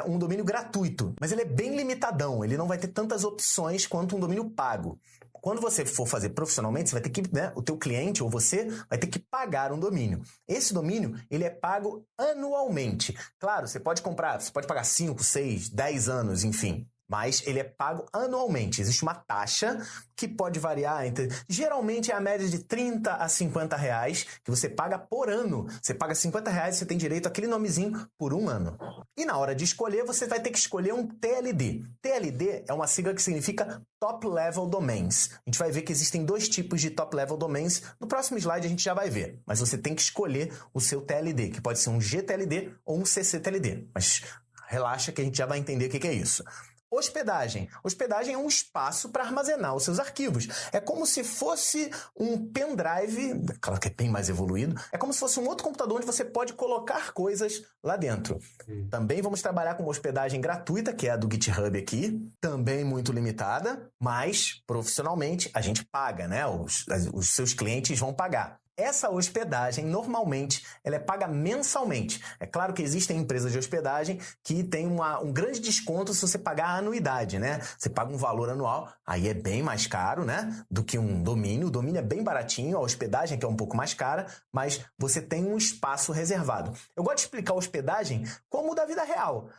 um domínio gratuito, mas ele é bem limitadão, ele não vai ter tantas opções quanto um domínio pago. Quando você for fazer profissionalmente, você vai ter que, o teu cliente ou você vai ter que pagar um domínio. Esse domínio, ele é pago anualmente. Claro, você pode pagar 5, 6, 10 anos, enfim. Mas ele é pago anualmente. Existe uma taxa que pode variar geralmente é a média de 30 a 50 reais que você paga por ano. Você paga 50 reais e você tem direito àquele nomezinho por um ano. E na hora de escolher, você vai ter que escolher um TLD. TLD é uma sigla que significa Top Level Domains. A gente vai ver que existem dois tipos de Top Level Domains. No próximo slide a gente já vai ver. Mas você tem que escolher o seu TLD, que pode ser um GTLD ou um CCTLD. Mas relaxa que a gente já vai entender o que é isso. Hospedagem. Hospedagem é um espaço para armazenar os seus arquivos. É como se fosse um pendrive, claro que é bem mais evoluído, é como se fosse um outro computador onde você pode colocar coisas lá dentro. Também vamos trabalhar com uma hospedagem gratuita, que é a do GitHub aqui, também muito limitada, mas profissionalmente a gente paga, né? Os seus clientes vão pagar. Essa hospedagem, normalmente, ela é paga mensalmente. É claro que existem empresas de hospedagem que têm um grande desconto se você pagar a anuidade, né? Você paga um valor anual, aí é bem mais caro, né? Do que um domínio. O domínio é bem baratinho, a hospedagem que é um pouco mais cara, mas você tem um espaço reservado. Eu gosto de explicar a hospedagem como da vida real.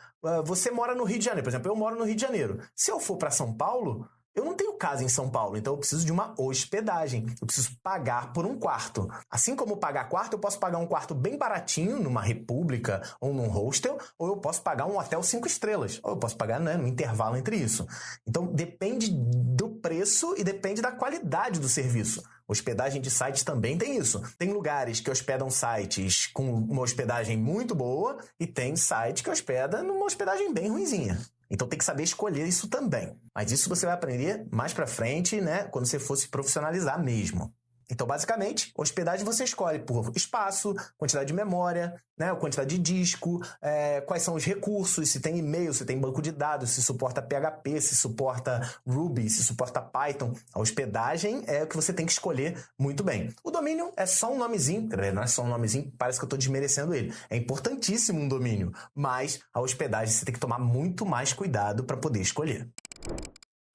Você mora no Rio de Janeiro, por exemplo, eu moro no Rio de Janeiro. Se eu for para São Paulo... Eu não tenho casa em São Paulo, então eu preciso de uma hospedagem. Eu preciso pagar por um quarto. Assim como pagar quarto, eu posso pagar um quarto bem baratinho, numa república ou num hostel, ou eu posso pagar um hotel 5 estrelas. Ou eu posso pagar, né, no intervalo entre isso. Então, depende do preço e depende da qualidade do serviço. Hospedagem de sites também tem isso. Tem lugares que hospedam sites com uma hospedagem muito boa e tem site que hospeda numa hospedagem bem ruinzinha. Então tem que saber escolher isso também. Mas isso você vai aprender mais pra frente, né? Quando você for se profissionalizar mesmo. Então, basicamente, hospedagem você escolhe por espaço, quantidade de memória, né, quantidade de disco, quais são os recursos, se tem e-mail, se tem banco de dados, se suporta PHP, se suporta Ruby, se suporta Python. A hospedagem é o que você tem que escolher muito bem. O domínio é só um nomezinho, não é só um nomezinho, parece que eu estou desmerecendo ele. É importantíssimo um domínio, mas a hospedagem você tem que tomar muito mais cuidado para poder escolher.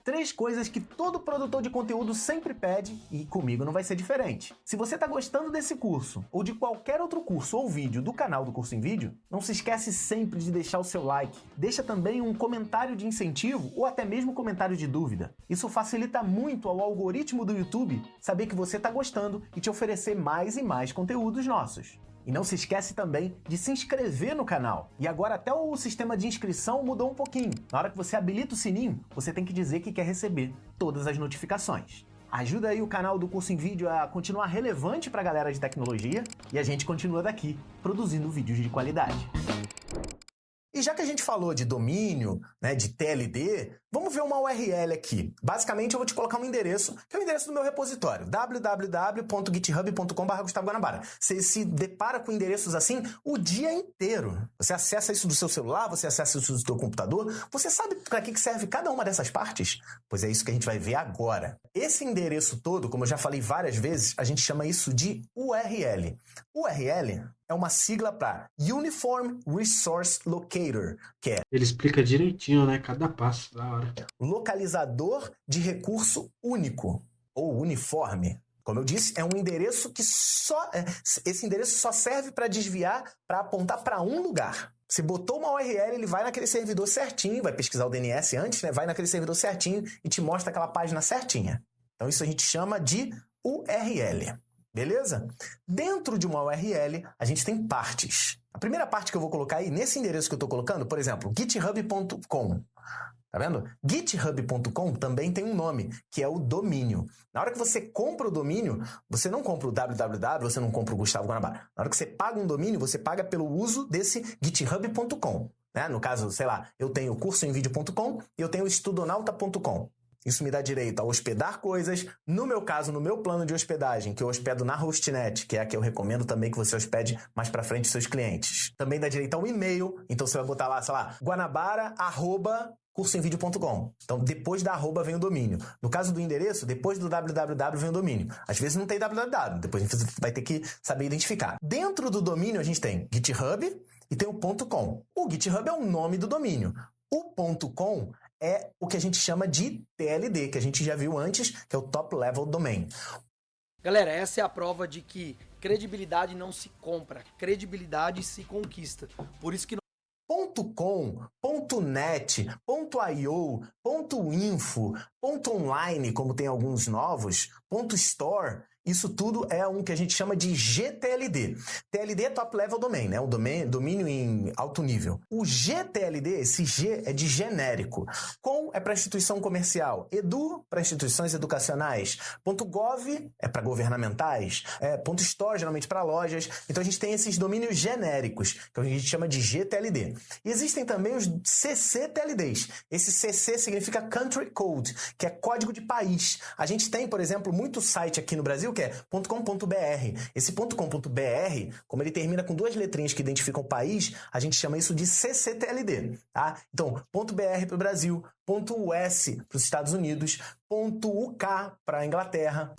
3 coisas que todo produtor de conteúdo sempre pede e comigo não vai ser diferente. Se você está gostando desse curso ou de qualquer outro curso ou vídeo do canal do Curso em Vídeo, não se esquece sempre de deixar o seu like. Deixa também um comentário de incentivo ou até mesmo comentário de dúvida. Isso facilita muito ao algoritmo do YouTube saber que você está gostando e te oferecer mais e mais conteúdos nossos. E não se esquece também de se inscrever no canal. E agora até o sistema de inscrição mudou um pouquinho. Na hora que você habilita o sininho, você tem que dizer que quer receber todas as notificações. Ajuda aí o canal do Curso em Vídeo a continuar relevante para a galera de tecnologia e a gente continua daqui, produzindo vídeos de qualidade. E já que a gente falou de domínio, né, de TLD, vamos ver uma URL aqui. Basicamente, eu vou te colocar um endereço, que é o endereço do meu repositório, www.github.com/GustavoGuanabara. Você se depara com endereços assim o dia inteiro. Você acessa isso do seu celular, você acessa isso do seu computador, você sabe para que serve cada uma dessas partes? Pois é isso que a gente vai ver agora. Esse endereço todo, como eu já falei várias vezes, a gente chama isso de URL. URL é uma sigla para Uniform Resource Locator, que é Ele explica direitinho, né? Cada passo, da hora. localizador de recurso único ou uniforme. Como eu disse, é um endereço que esse endereço só serve para desviar, para apontar para um lugar. Você botou uma URL, ele vai naquele servidor certinho, vai pesquisar o DNS antes, né? Vai naquele servidor certinho e te mostra aquela página certinha. Então isso a gente chama de URL. Beleza? Dentro de uma URL, a gente tem partes. A primeira parte que eu vou colocar aí, nesse endereço que eu estou colocando, por exemplo, github.com. Tá vendo? github.com também tem um nome, que é o domínio. Na hora que você compra o domínio, você não compra o www, você não compra o Gustavo Guanabara. Na hora que você paga um domínio, você paga pelo uso desse github.com. Né? No caso, sei lá, eu tenho cursoemvideo.com e eu tenho estudonauta.com. Isso me dá direito a hospedar coisas. No meu caso, no meu plano de hospedagem, que eu hospedo na Hostnet, que é a que eu recomendo também que você hospede mais pra frente seus clientes. Também dá direito ao e-mail. Então você vai botar lá, sei lá, guanabara@cursoemvideo.com. Então depois da arroba vem o domínio. No caso do endereço, depois do www vem o domínio. Às vezes não tem www, depois a gente vai ter que saber identificar. Dentro do domínio a gente tem GitHub e tem o .com. O GitHub é o nome do domínio. O .com é o que a gente chama de TLD, que a gente já viu antes, que é o Top Level Domain. Galera, essa é a prova de que credibilidade não se compra, credibilidade se conquista. Por isso que .com, .net, .io, .info, .online, como tem alguns novos, .store, isso tudo é um que a gente chama de GTLD. TLD é Top Level Domain, né? Um domínio em alto nível. O GTLD, esse G é de genérico. Com é para instituição comercial. Edu para instituições educacionais. .gov é para governamentais. .store geralmente para lojas. Então a gente tem esses domínios genéricos, que a gente chama de GTLD. E existem também os CCTLDs. Esse CC significa Country Code, que é código de país. A gente tem, por exemplo, muito site aqui no Brasil que é .com.br. Esse .com.br, como ele termina com duas letrinhas que identificam o país, a gente chama isso de CCTLD, tá? Então, .br para o Brasil, .us para os Estados Unidos, .uk para a Inglaterra,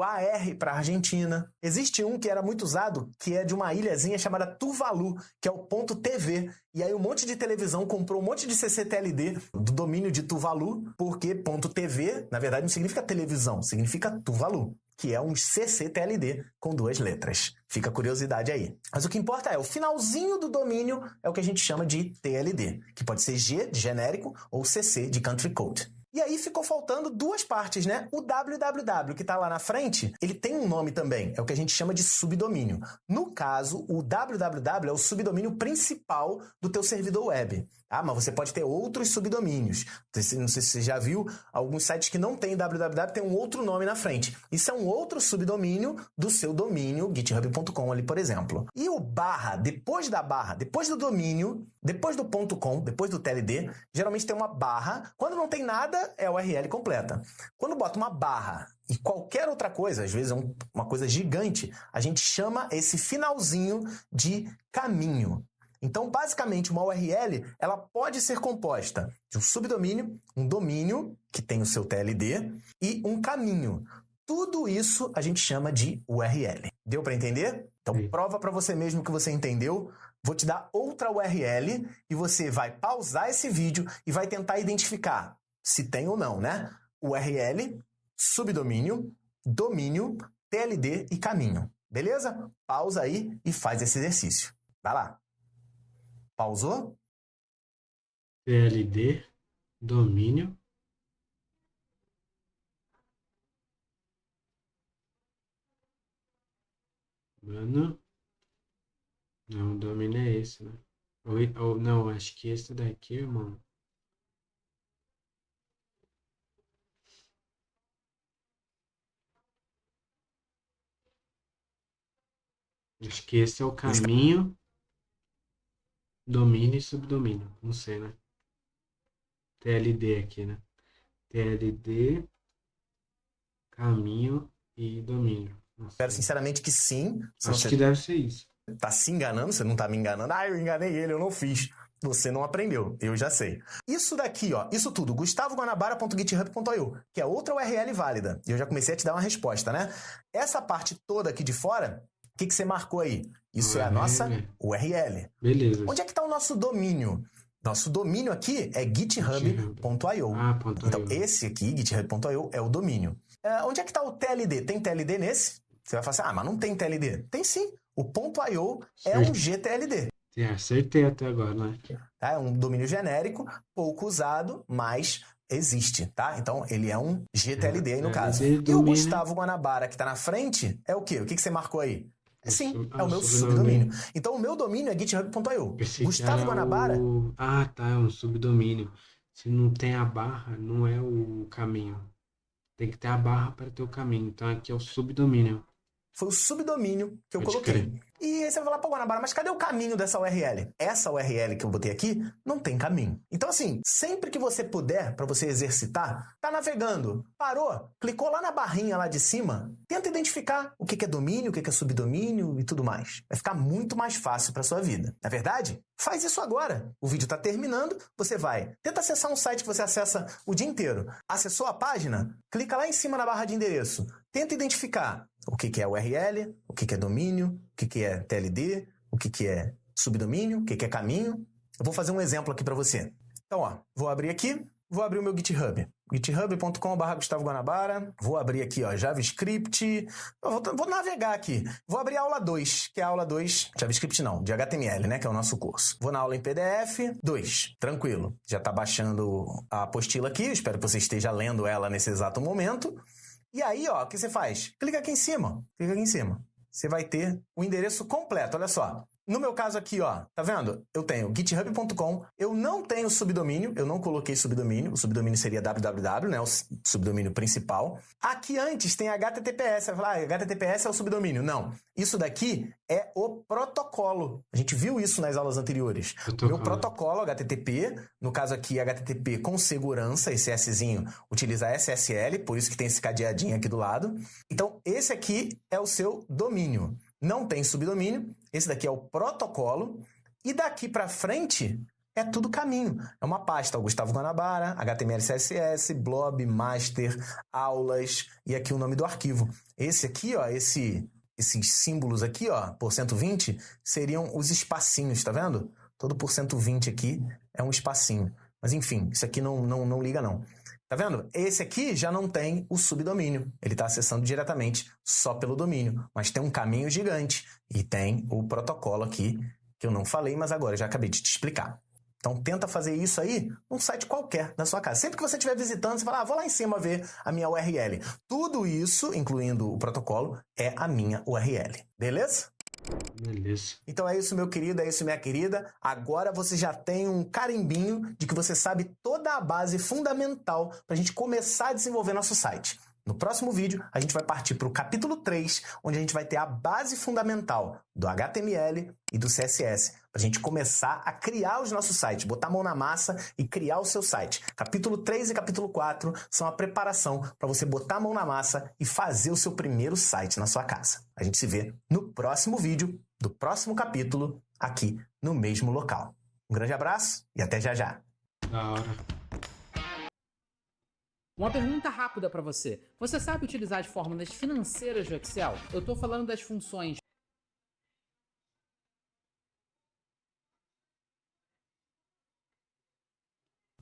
.ar para a Argentina. Existe um que era muito usado, que é de uma ilhazinha chamada Tuvalu, que é o .tv. E aí um monte de televisão comprou um monte de CCTLD do domínio de Tuvalu, porque .tv, na verdade, não significa televisão, significa Tuvalu, que é um CCTLD com duas letras. Fica a curiosidade aí. Mas o que importa é, o finalzinho do domínio é o que a gente chama de TLD, que pode ser G, de genérico, ou CC, de Country Code. E aí ficou faltando duas partes, né? O www, que está lá na frente, ele tem um nome também, é o que a gente chama de subdomínio. No caso, o www é o subdomínio principal do teu servidor web. Ah, mas você pode ter outros subdomínios. Não sei se você já viu, alguns sites que não tem www tem um outro nome na frente. Isso é um outro subdomínio do seu domínio, github.com ali, por exemplo. E o barra, depois do domínio, depois do .com, depois do TLD, geralmente tem uma barra. Quando não tem nada, é a URL completa. Quando bota uma barra e qualquer outra coisa, às vezes é uma coisa gigante, a gente chama esse finalzinho de caminho. Então, basicamente, uma URL ela pode ser composta de um subdomínio, um domínio, que tem o seu TLD, e um caminho. Tudo isso a gente chama de URL. Deu para entender? Então, prova para você mesmo que você entendeu. Vou te dar outra URL e você vai pausar esse vídeo e vai tentar identificar se tem ou não, né? URL, subdomínio, domínio, TLD e caminho. Beleza? Pausa aí e faz esse exercício. Vai lá. Pausou? TLD, domínio. Mano. Não, o domínio é esse, né? Ou não, acho que esse daqui, irmão. Acho que esse é o caminho, domínio e subdomínio. Não sei, né? TLD aqui, né? TLD, caminho e domínio. Não Espero sei. sinceramente que sim. Senão Acho você que deve ser isso. tá se enganando, você não tá me enganando. Ah, eu enganei ele, eu não fiz. Você não aprendeu, eu já sei. Isso daqui, ó, isso tudo, gustavoguanabara.github.io, que é outra URL válida. E eu já comecei a te dar uma resposta, né? Essa parte toda aqui de fora, o que você marcou aí? Isso é a nossa URL. Beleza. Onde é que tá o nosso domínio? Nosso domínio aqui é github.io. Então, esse aqui, github.io, é o domínio. Onde é que tá o TLD? Tem TLD nesse? Você vai falar assim, mas não tem TLD. Tem sim. O .io é um GTLD. Acertei até agora, né? Tá? É um domínio genérico, pouco usado, mas existe, tá? Então, ele é um GTLD aí no caso. E o Gustavo Guanabara, que tá na frente, é o quê? O que você marcou aí? Sim, é o meu subdomínio. Então, o meu domínio é github.io. Gustavo Guanabara... Ah, tá, é um subdomínio. Se não tem a barra, não é o caminho. Tem que ter a barra para ter o caminho. Então, aqui é o subdomínio. Foi o subdomínio que eu Pode coloquei. crer. E aí você vai falar, pô, Guanabara, mas cadê o caminho dessa URL? Essa URL que eu botei aqui não tem caminho. Então, assim, sempre que você puder, para você exercitar, tá navegando, parou, clicou lá na barrinha lá de cima, tenta identificar o que é domínio, o que é subdomínio e tudo mais. Vai ficar muito mais fácil para sua vida. Na verdade, faz isso agora. O vídeo tá terminando, você vai. Tenta acessar um site que você acessa o dia inteiro. Acessou a página? Clica lá em cima na barra de endereço. Tenta identificar o que é URL, o que é domínio, o que é TLD, o que é subdomínio, o que é caminho. Eu vou fazer um exemplo aqui para você. Então, ó, vou abrir aqui, vou abrir o meu GitHub. github.com/Gustavo Guanabara. Vou abrir aqui, ó, JavaScript. Vou navegar aqui. Vou abrir a aula 2, que é a aula 2, JavaScript não, de HTML, né, que é o nosso curso. Vou na aula em PDF 2, tranquilo. Já tá baixando a apostila aqui, eu espero que você esteja lendo ela nesse exato momento. E aí, ó, o que você faz? Clica aqui em cima. Clica aqui em cima. Você vai ter o endereço completo, olha só. No meu caso aqui, ó, tá vendo? Eu tenho github.com, eu não tenho subdomínio, eu não coloquei subdomínio, o subdomínio seria www, né, o subdomínio principal. Aqui antes tem HTTPS, você vai falar, HTTPS é o subdomínio. Não, isso daqui é o protocolo. A gente viu isso nas aulas anteriores. O meu protocolo HTTP, no caso aqui HTTP com segurança, esse Szinho utiliza SSL, por isso que tem esse cadeadinho aqui do lado. Então, esse aqui é o seu domínio. Não tem subdomínio, esse daqui é o protocolo, e daqui para frente é tudo caminho. É uma pasta, o Gustavo Guanabara, HTML, CSS, blob, master, aulas, e aqui o nome do arquivo. Esse aqui, ó, esses símbolos aqui, ó, por 120, seriam os espacinhos, tá vendo? Todo por 120 aqui é um espacinho. Mas enfim, isso aqui não liga não. Tá vendo? Esse aqui já não tem o subdomínio. Ele está acessando diretamente só pelo domínio. Mas tem um caminho gigante. E tem o protocolo aqui, que eu não falei, mas agora já acabei de te explicar. Então tenta fazer isso aí num site qualquer da sua casa. Sempre que você estiver visitando, você fala, vou lá em cima ver a minha URL. Tudo isso, incluindo o protocolo, é a minha URL. Beleza? Beleza. Então é isso, meu querido, é isso, minha querida. Agora você já tem um carimbinho de que você sabe toda a base fundamental para a gente começar a desenvolver nosso site. No próximo vídeo, a gente vai partir para o capítulo 3, onde a gente vai ter a base fundamental do HTML e do CSS, para a gente começar a criar os nossos sites, botar a mão na massa e criar o seu site. Capítulo 3 e capítulo 4 são a preparação para você botar a mão na massa e fazer o seu primeiro site na sua casa. A gente se vê no próximo vídeo do próximo capítulo, aqui no mesmo local. Um grande abraço e até já já. Da hora. Uma pergunta rápida para você. Você sabe utilizar as fórmulas financeiras do Excel? Eu estou falando das funções.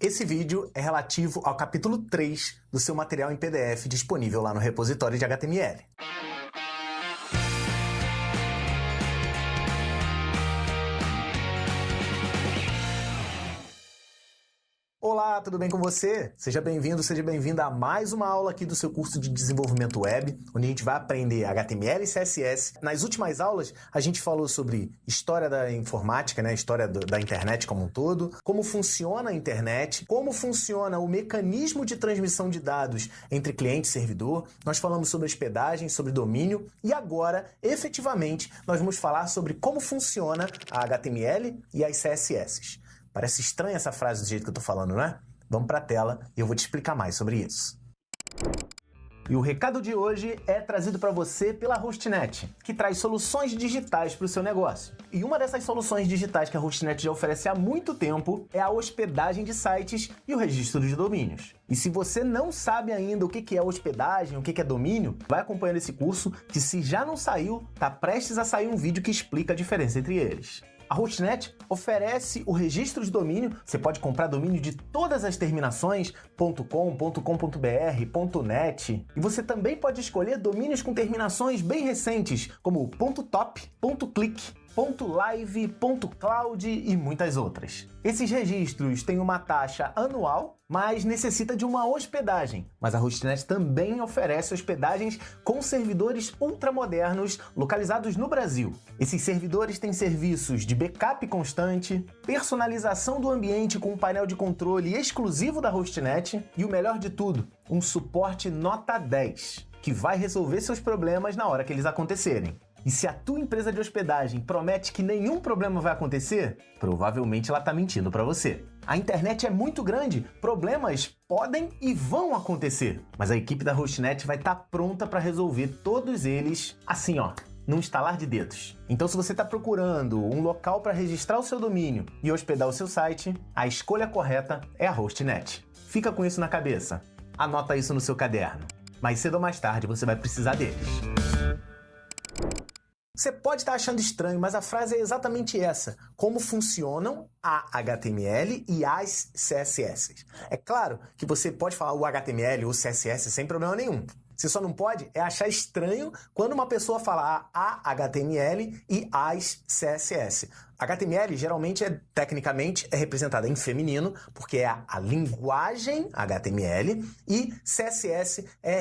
Esse vídeo é relativo ao capítulo 3 do seu material em PDF disponível lá no repositório de HTML. Olá! Olá, tudo bem com você? Seja bem-vindo, seja bem-vinda a mais uma aula aqui do seu curso de desenvolvimento web, onde a gente vai aprender HTML e CSS. Nas últimas aulas, a gente falou sobre história da informática, né? História da internet como um todo, como funciona a internet, como funciona o mecanismo de transmissão de dados entre cliente e servidor. Nós falamos sobre hospedagem, sobre domínio e agora, efetivamente, nós vamos falar sobre como funciona a HTML e as CSS. Parece estranha essa frase do jeito que eu tô falando, não é? Vamos para a tela e eu vou te explicar mais sobre isso. E o recado de hoje é trazido para você pela Hostnet, que traz soluções digitais para o seu negócio. E uma dessas soluções digitais que a Hostnet já oferece há muito tempo é a hospedagem de sites e o registro de domínios. E se você não sabe ainda o que é hospedagem, o que é domínio, vai acompanhando esse curso que, se já não saiu, tá prestes a sair um vídeo que explica a diferença entre eles. A Hostnet oferece o registro de domínio, você pode comprar domínio de todas as terminações, .com, .com.br, .net, e você também pode escolher domínios com terminações bem recentes, como .top, .click, .live, .cloud e muitas outras. Esses registros têm uma taxa anual, mas necessita de uma hospedagem. Mas a Hostnet também oferece hospedagens com servidores ultramodernos localizados no Brasil. Esses servidores têm serviços de backup constante, personalização do ambiente com um painel de controle exclusivo da Hostnet e, o melhor de tudo, um suporte nota 10, que vai resolver seus problemas na hora que eles acontecerem. E se a tua empresa de hospedagem promete que nenhum problema vai acontecer, provavelmente ela está mentindo para você. A internet é muito grande, problemas podem e vão acontecer, mas a equipe da Hostnet vai estar pronta para resolver todos eles assim, num estalar de dedos. Então, se você está procurando um local para registrar o seu domínio e hospedar o seu site, a escolha correta é a Hostnet. Fica com isso na cabeça. Anota isso no seu caderno. Mais cedo ou mais tarde você vai precisar deles. Você pode estar achando estranho, mas a frase é exatamente essa. Como funcionam a HTML e as CSS. É claro que você pode falar o HTML ou CSS sem problema nenhum. Você só não pode achar estranho quando uma pessoa fala a HTML e as CSS. HTML geralmente tecnicamente é representada em feminino, porque é a linguagem HTML, e CSS é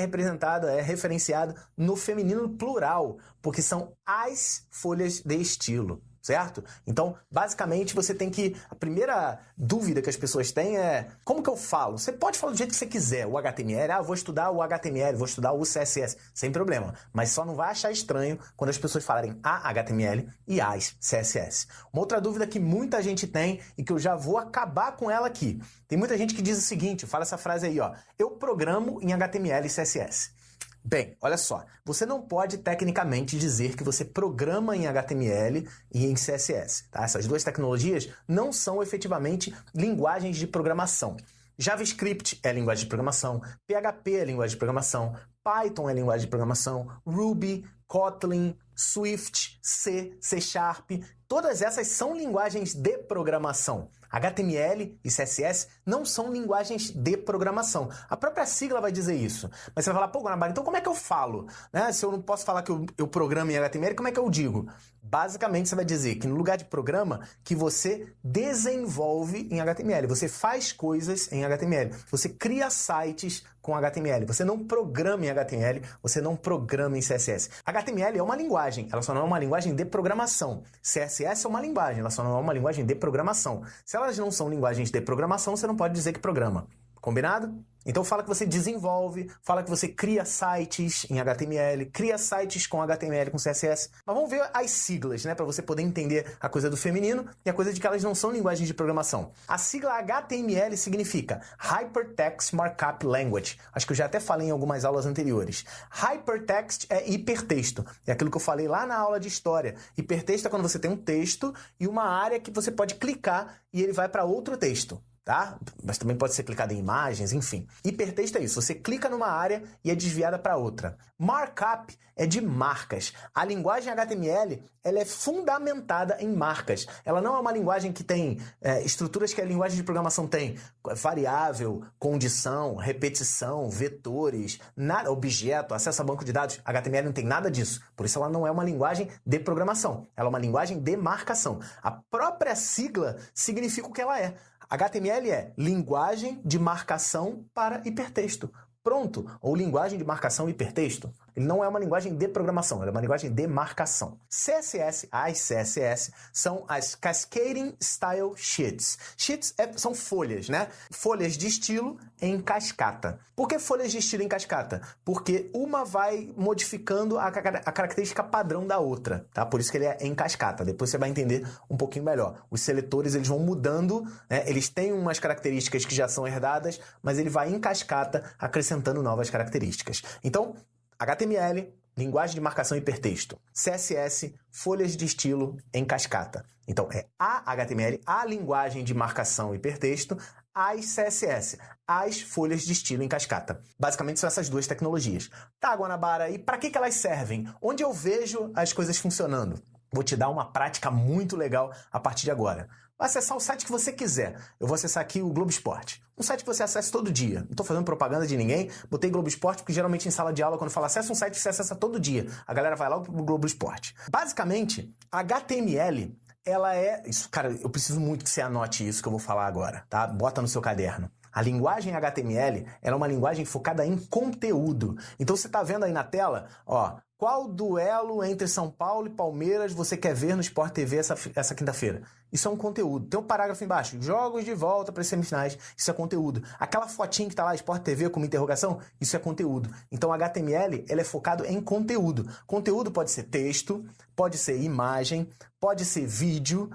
referenciado no feminino plural, porque são as folhas de estilo. Certo? Então, basicamente, você tem que... A primeira dúvida que as pessoas têm é: como que eu falo? Você pode falar do jeito que você quiser. O HTML, vou estudar o HTML, vou estudar o CSS, sem problema. Mas só não vai achar estranho quando as pessoas falarem a HTML e as CSS. Uma outra dúvida que muita gente tem e que eu já vou acabar com ela aqui. Tem muita gente que diz o seguinte, fala essa frase aí, eu programo em HTML e CSS. Bem, olha só, você não pode tecnicamente dizer que você programa em HTML e em CSS, tá? Essas duas tecnologias não são efetivamente linguagens de programação. JavaScript é linguagem de programação, PHP é linguagem de programação, Python é linguagem de programação, Ruby, Kotlin, Swift, C, C Sharp, todas essas são linguagens de programação. HTML e CSS não são linguagens de programação. A própria sigla vai dizer isso. Mas você vai falar, pô, Guanabara, então como é que eu falo? Né? Se eu não posso falar que eu programo em HTML, como é que eu digo? Basicamente, você vai dizer que no lugar de programa, que você desenvolve em HTML. Você faz coisas em HTML. Você cria sites com HTML. Você não programa em HTML, você não programa em CSS. HTML é uma linguagem, ela só não é uma linguagem de programação. CSS é uma linguagem, ela só não é uma linguagem de programação. Se elas não são linguagens de programação, você não pode dizer que programa. Combinado? Então fala que você desenvolve, fala que você cria sites em HTML, cria sites com HTML, com CSS. Mas vamos ver as siglas, né? Para você poder entender a coisa do feminino e a coisa de que elas não são linguagens de programação. A sigla HTML significa Hypertext Markup Language. Acho que eu já até falei em algumas aulas anteriores. Hypertext é hipertexto. É aquilo que eu falei lá na aula de história. Hipertexto é quando você tem um texto e uma área que você pode clicar e ele vai para outro texto. Tá? Mas também pode ser clicado em imagens, enfim. Hipertexto é isso, você clica numa área e é desviada para outra. Markup é de marcas. A linguagem HTML ela é fundamentada em marcas. Ela não é uma linguagem que tem estruturas que a linguagem de programação tem. Variável, condição, repetição, vetores, objeto, acesso a banco de dados. HTML não tem nada disso. Por isso ela não é uma linguagem de programação. Ela é uma linguagem de marcação. A própria sigla significa o que ela é. HTML é linguagem de marcação para hipertexto. Pronto, ou linguagem de marcação hipertexto. Ele não é uma linguagem de programação, ele é uma linguagem de marcação. CSS, as CSS, são as Cascading Style Sheets. Sheets são folhas, né? Folhas de estilo em cascata. Por que folhas de estilo em cascata? Porque uma vai modificando a característica padrão da outra, tá? Por isso que ele é em cascata. Depois você vai entender um pouquinho melhor. Os seletores, eles vão mudando, né? Eles têm umas características que já são herdadas, mas ele vai em cascata acrescentando novas características. Então, HTML, linguagem de marcação hipertexto. CSS, folhas de estilo em cascata. Então, é a HTML, a linguagem de marcação hipertexto, as CSS, as folhas de estilo em cascata. Basicamente, são essas duas tecnologias. Tá, Guanabara, e para que elas servem? Onde eu vejo as coisas funcionando? Vou te dar uma prática muito legal a partir de agora. Vai acessar o site que você quiser. Eu vou acessar aqui o Globo Esporte. Um site que você acessa todo dia. Não estou fazendo propaganda de ninguém. Botei Globo Esporte porque geralmente em sala de aula, quando fala acessa um site, você acessa todo dia. A galera vai lá pro Globo Esporte. Basicamente, HTML, ela é... Isso, cara, eu preciso muito que você anote isso que eu vou falar agora, tá? Bota no seu caderno. A linguagem HTML, ela é uma linguagem focada em conteúdo. Então você está vendo aí na tela, ó, qual duelo entre São Paulo e Palmeiras você quer ver no Sport TV essa quinta-feira? Isso é um conteúdo. Tem um parágrafo embaixo, jogos de volta para as semifinais, isso é conteúdo. Aquela fotinha que está lá, Sport TV com uma interrogação, isso é conteúdo. Então HTML, ele é focado em conteúdo. Conteúdo pode ser texto, pode ser imagem, pode ser vídeo.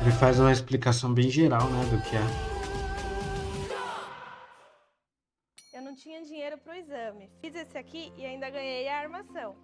Ele faz uma explicação bem geral, né, do que é. Eu não tinha dinheiro pro exame. Fiz esse aqui e ainda ganhei a armação.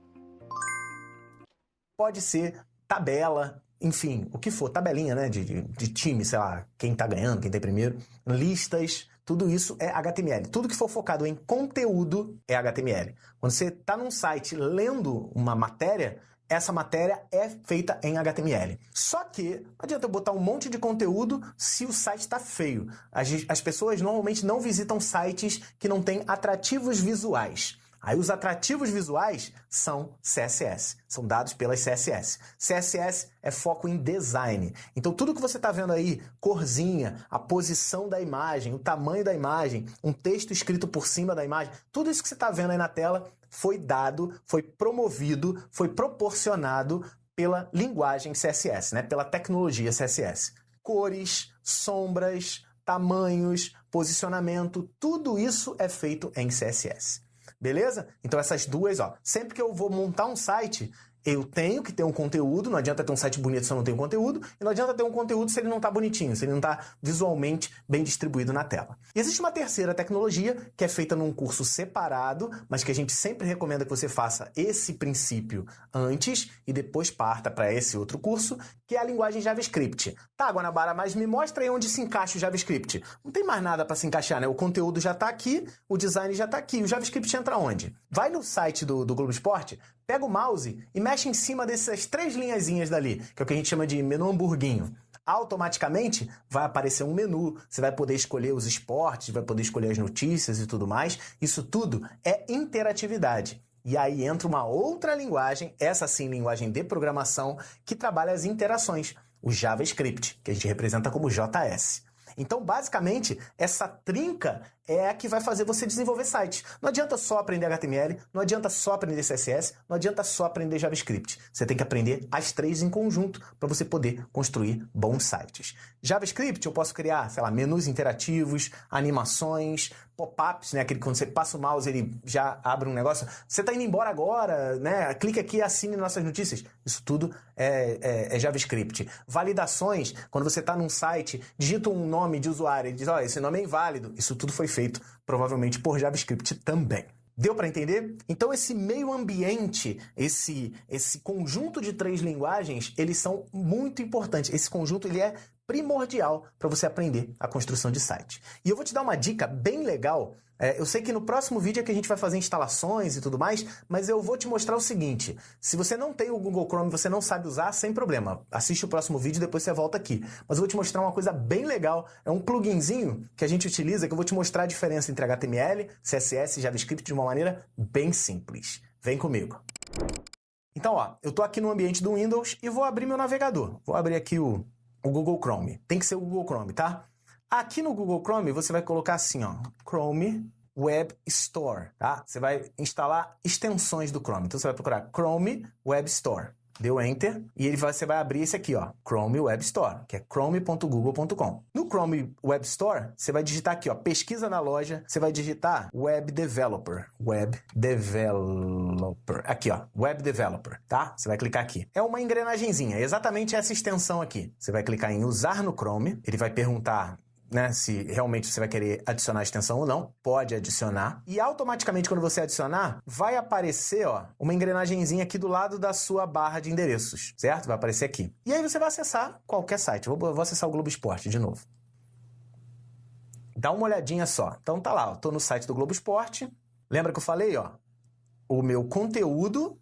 Pode ser tabela, enfim, o que for, tabelinha, né, de time, sei lá, quem tá ganhando, quem tá em primeiro, listas, tudo isso é HTML. Tudo que for focado em conteúdo é HTML. Quando você tá num site lendo uma matéria, essa matéria é feita em HTML. Só que não adianta eu botar um monte de conteúdo se o site está feio. As pessoas normalmente não visitam sites que não têm atrativos visuais. Aí os atrativos visuais são CSS, são dados pelas CSS. CSS é foco em design. Então tudo que você está vendo aí, corzinha, a posição da imagem, o tamanho da imagem, um texto escrito por cima da imagem, tudo isso que você está vendo aí na tela foi dado, foi promovido, foi proporcionado pela linguagem CSS, né? Pela tecnologia CSS. Cores, sombras, tamanhos, posicionamento, tudo isso é feito em CSS. Beleza? Então essas duas, ó, sempre que eu vou montar um site, eu tenho que ter um conteúdo, não adianta ter um site bonito se eu não tenho conteúdo, e não adianta ter um conteúdo se ele não está bonitinho, se ele não está visualmente bem distribuído na tela. E existe uma terceira tecnologia que é feita num curso separado, mas que a gente sempre recomenda que você faça esse princípio antes e depois parta para esse outro curso, que é a linguagem JavaScript. Tá, Guanabara, mas me mostra aí onde se encaixa o JavaScript. Não tem mais nada para se encaixar, né? O conteúdo já está aqui, o design já está aqui. O JavaScript entra onde? Vai no site do Globo Esporte, pega o mouse e mexe em cima dessas 3 linhazinhas dali, que é o que a gente chama de menu hamburguinho. Automaticamente vai aparecer um menu, você vai poder escolher os esportes, vai poder escolher as notícias e tudo mais. Isso tudo é interatividade. E aí entra uma outra linguagem, essa sim, linguagem de programação, que trabalha as interações, o JavaScript, que a gente representa como JS. Então, basicamente, essa trinca é a que vai fazer você desenvolver sites. Não adianta só aprender HTML, não adianta só aprender CSS, não adianta só aprender JavaScript. Você tem que aprender as 3 em conjunto para você poder construir bons sites. JavaScript, eu posso criar, sei lá, menus interativos, animações, pop-ups, né? Aquele quando você passa o mouse, ele já abre um negócio. Você está indo embora agora, né? Clica aqui e assine nossas notícias. Isso tudo é JavaScript. Validações, quando você está num site, digita um nome de usuário e diz, ó, esse nome é inválido. Isso tudo foi feito, provavelmente, por JavaScript também. Deu para entender? Então esse meio ambiente, esse conjunto de 3 linguagens, eles são muito importantes. Esse conjunto ele é primordial para você aprender a construção de site. E eu vou te dar uma dica bem legal. Eu sei que no próximo vídeo é que a gente vai fazer instalações e tudo mais, mas eu vou te mostrar o seguinte. Se você não tem o Google Chrome e você não sabe usar, sem problema. Assiste o próximo vídeo e depois você volta aqui. Mas eu vou te mostrar uma coisa bem legal. É um pluginzinho que a gente utiliza que eu vou te mostrar a diferença entre HTML, CSS e JavaScript de uma maneira bem simples. Vem comigo. Então, ó, eu tô aqui no ambiente do Windows e vou abrir meu navegador. Vou abrir aqui o o Google Chrome. Tem que ser o Google Chrome, tá? Aqui no Google Chrome, você vai colocar assim, ó, Chrome Web Store, tá? Você vai instalar extensões do Chrome. Então, você vai procurar Chrome Web Store. Deu Enter e você vai abrir esse aqui, ó, Chrome Web Store, que é chrome.google.com. No Chrome Web Store, você vai digitar aqui, ó, pesquisa na loja, você vai digitar Web Developer. Web Developer. Aqui, ó, Web Developer, tá? Você vai clicar aqui. É uma engrenagenzinha, exatamente essa extensão aqui. Você vai clicar em usar no Chrome, ele vai perguntar, né, se realmente você vai querer adicionar a extensão ou não. Pode adicionar. E automaticamente, quando você adicionar, vai aparecer, ó, uma engrenagenzinha aqui do lado da sua barra de endereços, certo? Vai aparecer aqui. E aí você vai acessar qualquer site. Eu vou acessar o Globo Esporte de novo. Dá uma olhadinha só. Então tá lá, ó, tô no site do Globo Esporte. Lembra que eu falei, ó? O meu conteúdo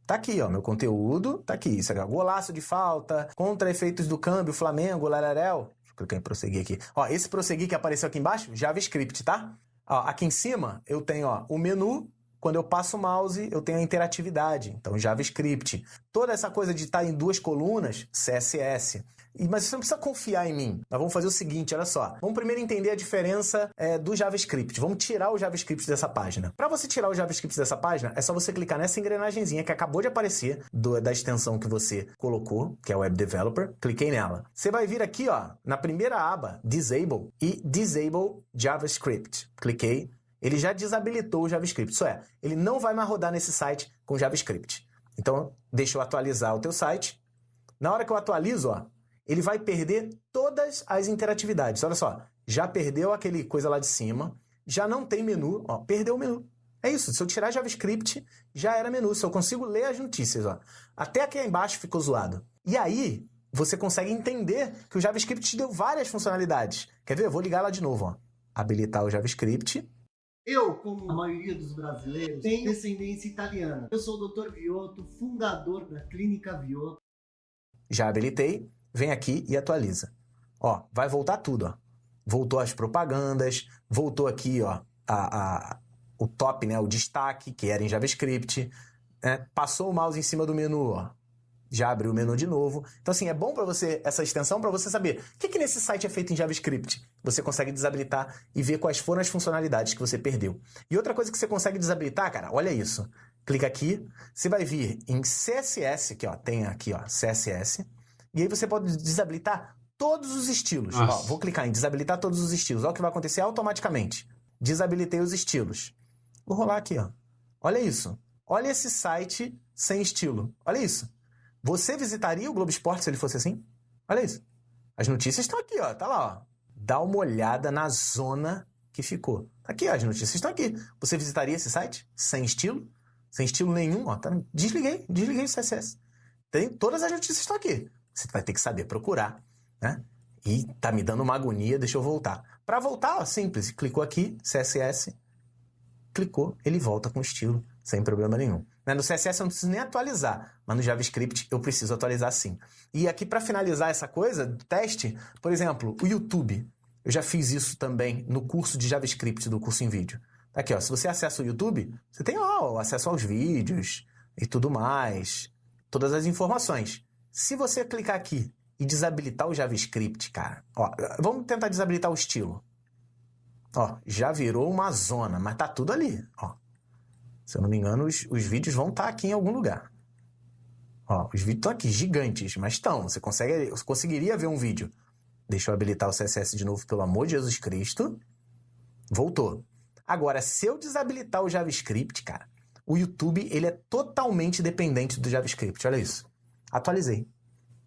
tá aqui, ó. Meu conteúdo tá aqui. Isso aqui, ó. Golaço de falta, contra efeitos do câmbio, Flamengo, Lalarel. Clicar em prosseguir aqui. Ó, esse prosseguir que apareceu aqui embaixo, JavaScript, tá? Ó, aqui em cima eu tenho, ó, o menu. Quando eu passo o mouse, eu tenho a interatividade. Então, JavaScript. Toda essa coisa de estar em duas colunas, CSS. Mas você não precisa confiar em mim. Nós vamos fazer o seguinte, olha só. Vamos primeiro entender a diferença do JavaScript. Vamos tirar o JavaScript dessa página. Para você tirar o JavaScript dessa página, é só você clicar nessa engrenagenzinha que acabou de aparecer da extensão que você colocou, que é o Web Developer. Cliquei nela. Você vai vir aqui, ó, na primeira aba, Disable, e Disable JavaScript. Cliquei. Ele já desabilitou o JavaScript. Isso é, ele não vai mais rodar nesse site com JavaScript. Então, deixa eu atualizar o teu site. Na hora que eu atualizo, ó, ele vai perder todas as interatividades. Olha só, já perdeu aquele coisa lá de cima, já não tem menu, ó, perdeu o menu. É isso, se eu tirar JavaScript, já era menu. Se eu consigo ler as notícias, ó. Até aqui embaixo ficou zoado. E aí, você consegue entender que o JavaScript te deu várias funcionalidades. Quer ver? Eu vou ligar lá de novo, ó. Habilitar o JavaScript. Eu, como a maioria dos brasileiros, tenho descendência italiana. Eu sou o Dr. Viotto, fundador da Clínica Viotto. Já habilitei. Vem aqui e atualiza. Ó, vai voltar tudo, ó. Voltou as propagandas, voltou aqui, ó, o top, né, o destaque, que era em JavaScript. Passou o mouse em cima do menu, ó. Já abriu o menu de novo. Então, assim, é bom para você, essa extensão, para você saber o que nesse site é feito em JavaScript. Você consegue desabilitar e ver quais foram as funcionalidades que você perdeu. E outra coisa que você consegue desabilitar, cara, olha isso. Clica aqui, você vai vir em CSS, que ó, tem aqui, ó, CSS. E aí você pode desabilitar todos os estilos. Ó, vou clicar em desabilitar todos os estilos. Olha o que vai acontecer automaticamente. Desabilitei os estilos. Vou rolar aqui, ó. Olha isso. Olha esse site sem estilo. Olha isso. Você visitaria o Globo Esporte se ele fosse assim? Olha isso. As notícias estão aqui, ó. Tá lá, ó. Dá uma olhada na zona que ficou. Aqui, ó, as notícias estão aqui. Você visitaria esse site sem estilo? Sem estilo nenhum, ó. Tá... Desliguei o CSS. Todas as notícias estão aqui. Você vai ter que saber procurar, né? E tá me dando uma agonia, deixa eu voltar. Para voltar, ó, simples. Clicou aqui, CSS, clicou, ele volta com estilo, sem problema nenhum. No CSS eu não preciso nem atualizar, mas no JavaScript eu preciso atualizar sim. E aqui para finalizar essa coisa do teste, por exemplo, o YouTube. Eu já fiz isso também no curso de JavaScript do curso em vídeo. Tá aqui, ó, se você acessa o YouTube, você tem lá o acesso aos vídeos e tudo mais, todas as informações. Se você clicar aqui e desabilitar o JavaScript, cara, ó, vamos tentar desabilitar o estilo. Ó, já virou uma zona, mas tá tudo ali, ó. Se eu não me engano, os vídeos vão estar aqui em algum lugar. Ó, os vídeos estão aqui, gigantes, mas estão. Você conseguiria ver um vídeo. Deixa eu habilitar o CSS de novo, pelo amor de Jesus Cristo. Voltou. Agora, se eu desabilitar o JavaScript, cara, o YouTube, ele é totalmente dependente do JavaScript, olha isso. Atualizei.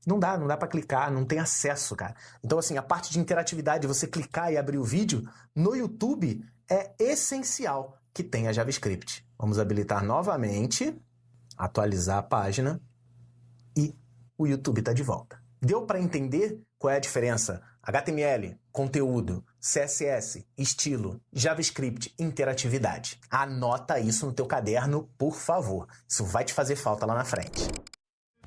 Não dá para clicar, não tem acesso, cara. Então, assim, a parte de interatividade, você clicar e abrir o vídeo, no YouTube é essencial que tenha JavaScript. Vamos habilitar novamente, atualizar a página e o YouTube está de volta. Deu para entender qual é a diferença? HTML, conteúdo, CSS, estilo, JavaScript, interatividade. Anota isso no teu caderno, por favor. Isso vai te fazer falta lá na frente.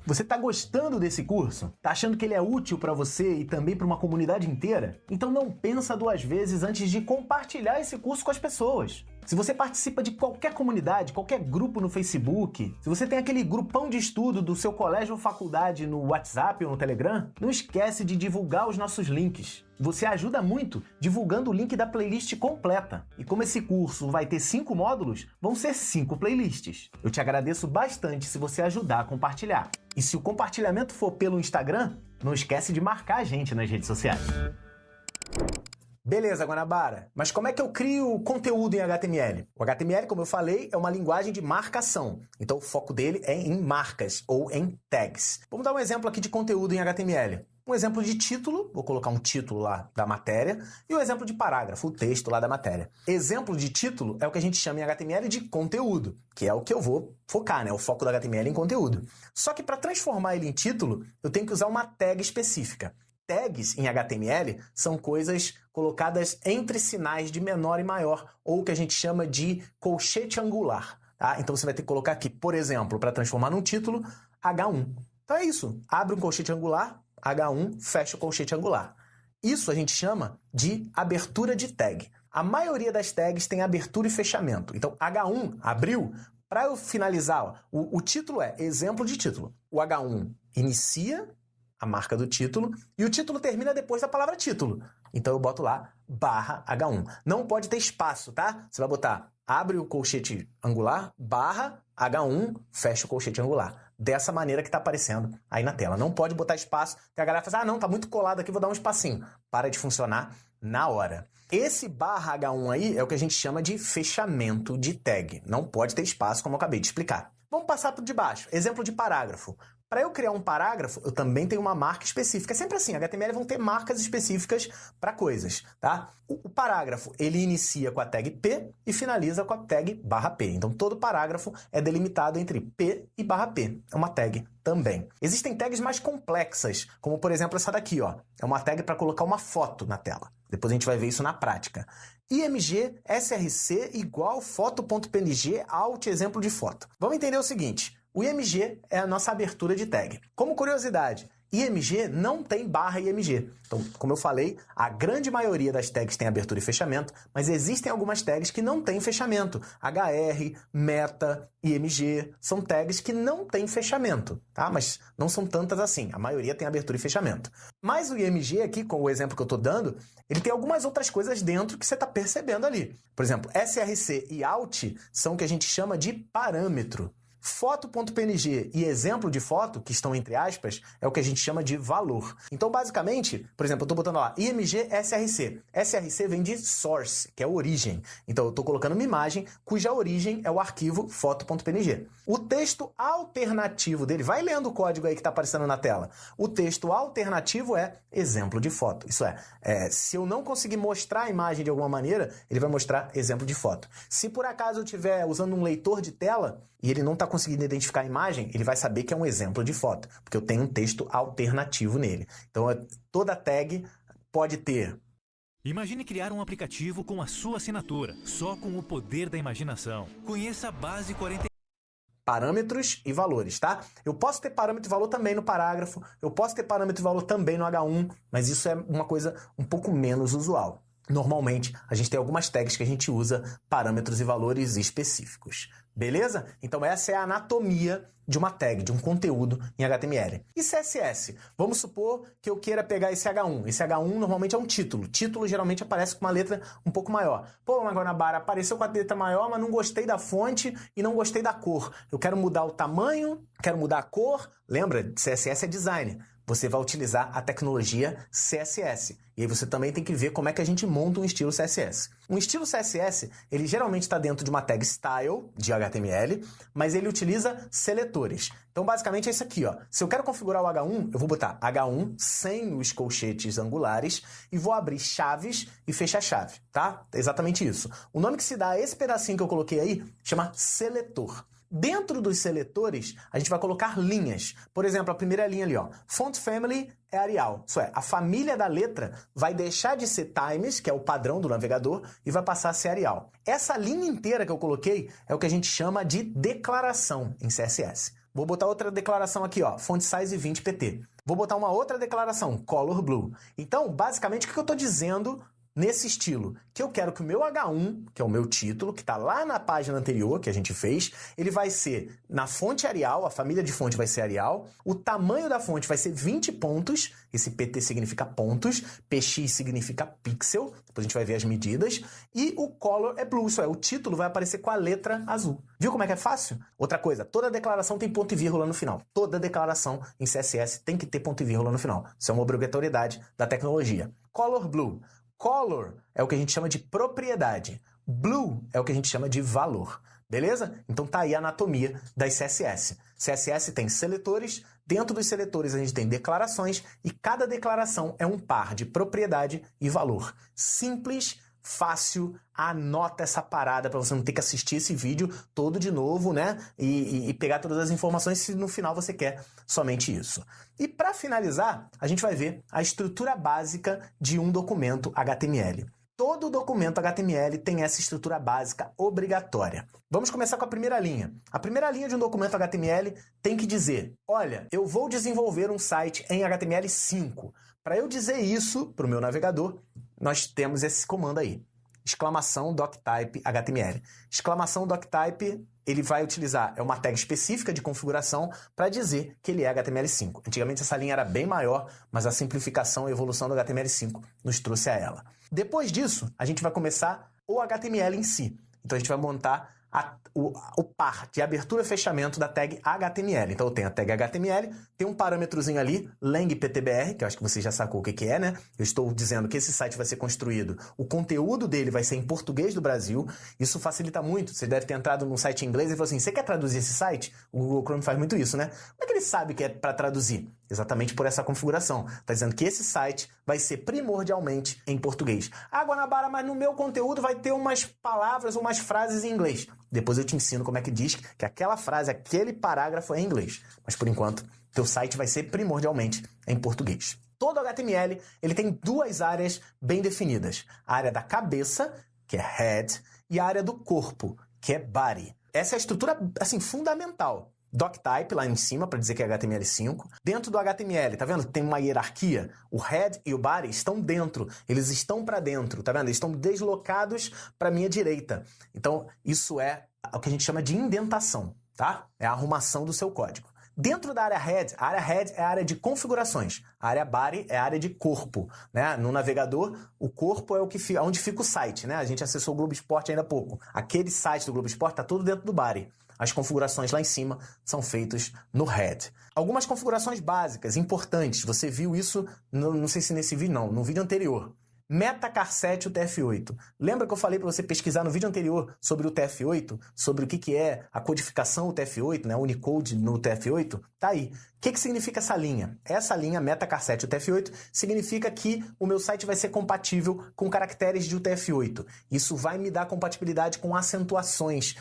Você está gostando desse curso? Está achando que ele é útil para você e também para uma comunidade inteira? Então não pensa duas vezes antes de compartilhar esse curso com as pessoas. Se você participa de qualquer comunidade, qualquer grupo no Facebook, se você tem aquele grupão de estudo do seu colégio ou faculdade no WhatsApp ou no Telegram, não esquece de divulgar os nossos links. Você ajuda muito divulgando o link da playlist completa. E como esse curso vai ter 5 módulos, vão ser 5 playlists. Eu te agradeço bastante se você ajudar a compartilhar. E se o compartilhamento for pelo Instagram, não esquece de marcar a gente nas redes sociais. Beleza, Guanabara, mas como é que eu crio conteúdo em HTML? O HTML, como eu falei, é uma linguagem de marcação. Então o foco dele é em marcas ou em tags. Vamos dar um exemplo aqui de conteúdo em HTML. Um exemplo de título, vou colocar um título lá da matéria, e um exemplo de parágrafo, o texto lá da matéria. Exemplo de título é o que a gente chama em HTML de conteúdo, que é o que eu vou focar, né? O foco do HTML em conteúdo. Só que para transformar ele em título, eu tenho que usar uma tag específica. Tags em HTML são coisas colocadas entre sinais de menor e maior, ou o que a gente chama de colchete angular. Tá? Então você vai ter que colocar aqui, por exemplo, para transformar num título, H1. Então é isso. Abre um colchete angular, H1, fecha o colchete angular. Isso a gente chama de abertura de tag. A maioria das tags tem abertura e fechamento. Então H1 abriu, para eu finalizar, o título é exemplo de título. O H1 inicia a marca do título, e o título termina depois da palavra título. Então eu boto lá barra H1. Não pode ter espaço, tá? Você vai botar, abre o colchete angular, barra H1, fecha o colchete angular. Dessa maneira que está aparecendo aí na tela. Não pode botar espaço, que a galera fala, não, tá muito colado aqui, vou dar um espacinho. Para de funcionar na hora. Esse barra H1 aí é o que a gente chama de fechamento de tag. Não pode ter espaço, como eu acabei de explicar. Vamos passar para o de baixo. Exemplo de parágrafo. Para eu criar um parágrafo, eu também tenho uma marca específica. É sempre assim, HTML vão ter marcas específicas para coisas, tá? O parágrafo, ele inicia com a tag P e finaliza com a tag barra P. Então, todo parágrafo é delimitado entre P e barra P. É uma tag também. Existem tags mais complexas, como, por exemplo, essa daqui, ó. É uma tag para colocar uma foto na tela. Depois a gente vai ver isso na prática. IMG src igual foto.png alt exemplo de foto. Vamos entender o seguinte. O IMG é a nossa abertura de tag. Como curiosidade, IMG não tem barra IMG. Então, como eu falei, a grande maioria das tags tem abertura e fechamento, mas existem algumas tags que não têm fechamento. HR, meta, IMG, são tags que não têm fechamento, tá? Mas não são tantas assim, a maioria tem abertura e fechamento. Mas o IMG aqui, com o exemplo que eu estou dando, ele tem algumas outras coisas dentro que você está percebendo ali. Por exemplo, src e alt são o que a gente chama de parâmetro. Foto.png e exemplo de foto, que estão entre aspas, é o que a gente chama de valor. Então, basicamente, por exemplo, eu estou botando lá IMG src. src vem de source, que é origem. Então, eu estou colocando uma imagem cuja origem é o arquivo foto.png. O texto alternativo dele, vai lendo o código aí que está aparecendo na tela. O texto alternativo é exemplo de foto. Isso é, se eu não conseguir mostrar a imagem de alguma maneira, ele vai mostrar exemplo de foto. Se por acaso eu estiver usando um leitor de tela e ele não está conseguindo identificar a imagem, ele vai saber que é um exemplo de foto, porque eu tenho um texto alternativo nele. Então, toda tag pode ter. Imagine criar um aplicativo com a sua assinatura, só com o poder da imaginação. Conheça a Base 40. Parâmetros e valores, tá? Eu posso ter parâmetro e valor também no parágrafo, eu posso ter parâmetro e valor também no H1, mas isso é uma coisa um pouco menos usual. Normalmente, a gente tem algumas tags que a gente usa parâmetros e valores específicos. Beleza? Então essa é a anatomia de uma tag, de um conteúdo em HTML. E CSS? Vamos supor que eu queira pegar esse H1. Esse H1 normalmente é um título. Título geralmente aparece com uma letra um pouco maior. Pô, Guanabara, apareceu com a letra maior, mas não gostei da fonte e não gostei da cor. Eu quero mudar o tamanho, quero mudar a cor. Lembra? CSS é design. Você vai utilizar a tecnologia CSS. E aí você também tem que ver como é que a gente monta um estilo CSS. Um estilo CSS, ele geralmente está dentro de uma tag style de HTML, mas ele utiliza seletores. Então, basicamente é isso aqui, ó. Se eu quero configurar o H1, eu vou botar H1 sem os colchetes angulares e vou abrir chaves e fechar chave, tá? É exatamente isso. O nome que se dá a esse pedacinho que eu coloquei aí chama seletor. Dentro dos seletores, a gente vai colocar linhas. Por exemplo, a primeira linha ali, ó. Font Family é Arial. Isso é, a família da letra vai deixar de ser Times, que é o padrão do navegador, e vai passar a ser Arial. Essa linha inteira que eu coloquei é o que a gente chama de declaração em CSS. Vou botar outra declaração aqui, ó. Font Size 20 pt. Vou botar uma outra declaração, Color Blue. Então, basicamente, o que eu estou dizendo nesse estilo, que eu quero que o meu H1, que é o meu título, que está lá na página anterior que a gente fez, ele vai ser na fonte Arial, a família de fonte vai ser Arial, o tamanho da fonte vai ser 20 pontos, esse PT significa pontos, PX significa pixel, depois a gente vai ver as medidas, e o color é blue, isso é, o título vai aparecer com a letra azul. Viu como é que é fácil? Outra coisa, toda declaração tem ponto e vírgula no final. Toda declaração em CSS tem que ter ponto e vírgula no final. Isso é uma obrigatoriedade da tecnologia. Color blue. Color é o que a gente chama de propriedade. Blue é o que a gente chama de valor. Beleza? Então tá aí a anatomia das CSS. CSS tem seletores, dentro dos seletores a gente tem declarações e cada declaração é um par de propriedade e valor. Simples, fácil, anota essa parada para você não ter que assistir esse vídeo todo de novo, né? E pegar todas as informações se no final você quer somente isso. E para finalizar, a gente vai ver a estrutura básica de um documento HTML. Todo documento HTML tem essa estrutura básica obrigatória. Vamos começar com a primeira linha. A primeira linha de um documento HTML tem que dizer, olha, eu vou desenvolver um site em HTML5. Para eu dizer isso para o meu navegador, nós temos esse comando aí, exclamação doctype HTML. Exclamação doctype, ele vai utilizar, é uma tag específica de configuração para dizer que ele é HTML5. Antigamente essa linha era bem maior, mas a simplificação e evolução do HTML5 nos trouxe a ela. Depois disso, a gente vai começar o HTML em si. Então a gente vai montar o par de abertura e fechamento da tag HTML. Então eu tenho a tag HTML, tem um parâmetrozinho ali, lang.ptbr, que eu acho que você já sacou o que é, né? Eu estou dizendo que esse site vai ser construído, o conteúdo dele vai ser em português do Brasil, isso facilita muito. Você deve ter entrado num site em inglês e falou assim, você quer traduzir esse site? O Google Chrome faz muito isso, né? Como é que ele sabe que é para traduzir? Exatamente por essa configuração. Está dizendo que esse site vai ser primordialmente em português. Ah, Guanabara, mas no meu conteúdo vai ter umas palavras ou umas frases em inglês. Depois eu te ensino como é que diz que aquela frase, aquele parágrafo é em inglês. Mas por enquanto, teu site vai ser primordialmente em português. Todo HTML ele tem duas áreas bem definidas. A área da cabeça, que é head, e a área do corpo, que é body. Essa é a estrutura assim, fundamental. Doctype lá em cima para dizer que é HTML5. Dentro do HTML, tá vendo? Tem uma hierarquia. O head e o body estão dentro. Eles estão para dentro, tá vendo? Eles estão deslocados para minha direita. Então, isso é o que a gente chama de indentação, tá? É a arrumação do seu código. Dentro da área head é a área de configurações. A área body é a área de corpo, né? No navegador, o corpo é onde fica o site, né? A gente acessou o Globo Esporte ainda há pouco. Aquele site do Globo Esporte está tudo dentro do body. As configurações lá em cima são feitas no head. Algumas configurações básicas, importantes. Você viu isso, não sei se nesse vídeo, não, no vídeo anterior. Metacarset UTF-8. Lembra que eu falei para você pesquisar no vídeo anterior sobre o UTF-8? Sobre o que é a codificação UTF-8, né? Unicode no UTF-8? Tá aí. O que significa essa linha? Essa linha Metacarset UTF-8 significa que o meu site vai ser compatível com caracteres de UTF-8. Isso vai me dar compatibilidade com acentuações.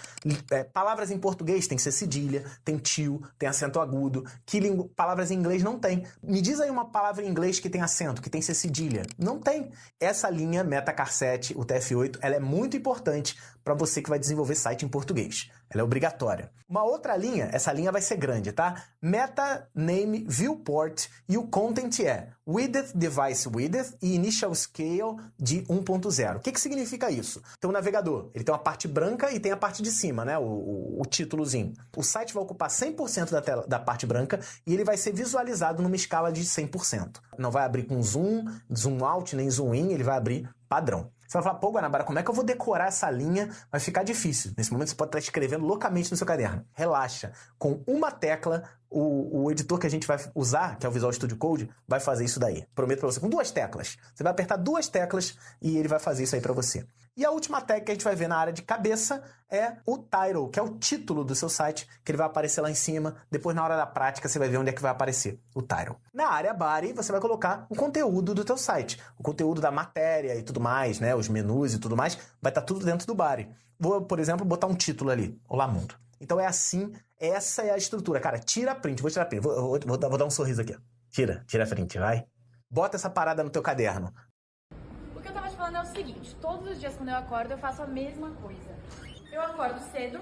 Palavras em português tem que ser cedilha, tem tio, tem acento agudo, que palavras em inglês não tem. Me diz aí uma palavra em inglês que tem acento, que tem que ser cedilha. Não tem. Essa linha Metacarset UTF-8, ela é muito importante para você que vai desenvolver site em português. Ela é obrigatória. Uma outra linha, essa linha vai ser grande, tá? Meta Name Viewport e o content é Width Device Width e Initial Scale de 1.0. O que significa isso? Então o navegador, ele tem uma parte branca e tem a parte de cima, né? O títulozinho. O site vai ocupar 100% da parte branca e ele vai ser visualizado numa escala de 100%. Não vai abrir com zoom out, nem zoom in, ele vai abrir padrão. Você vai falar, pô, Guanabara, como é que eu vou decorar essa linha? Vai ficar difícil. Nesse momento você pode estar escrevendo loucamente no seu caderno. Relaxa. Com uma tecla, o editor que a gente vai usar, que é o Visual Studio Code, vai fazer isso daí. Prometo pra você. Com duas teclas. Você vai apertar duas teclas e ele vai fazer isso aí pra você. E a última tag que a gente vai ver na área de cabeça é o title, que é o título do seu site, que ele vai aparecer lá em cima. Depois, na hora da prática, você vai ver onde é que vai aparecer o title. Na área body, você vai colocar o conteúdo do teu site. O conteúdo da matéria e tudo mais, né? Os menus e tudo mais, vai estar tudo dentro do body. Vou, por exemplo, botar um título ali. Olá, mundo. Então é assim, essa é a estrutura. Cara, tira a print. Vou tirar a print. Vou dar um sorriso aqui, ó. Tira a print, vai. Bota essa parada no teu caderno. O que eu tava te falando é o seguinte, todos os dias quando eu acordo eu faço a mesma coisa. Eu acordo cedo.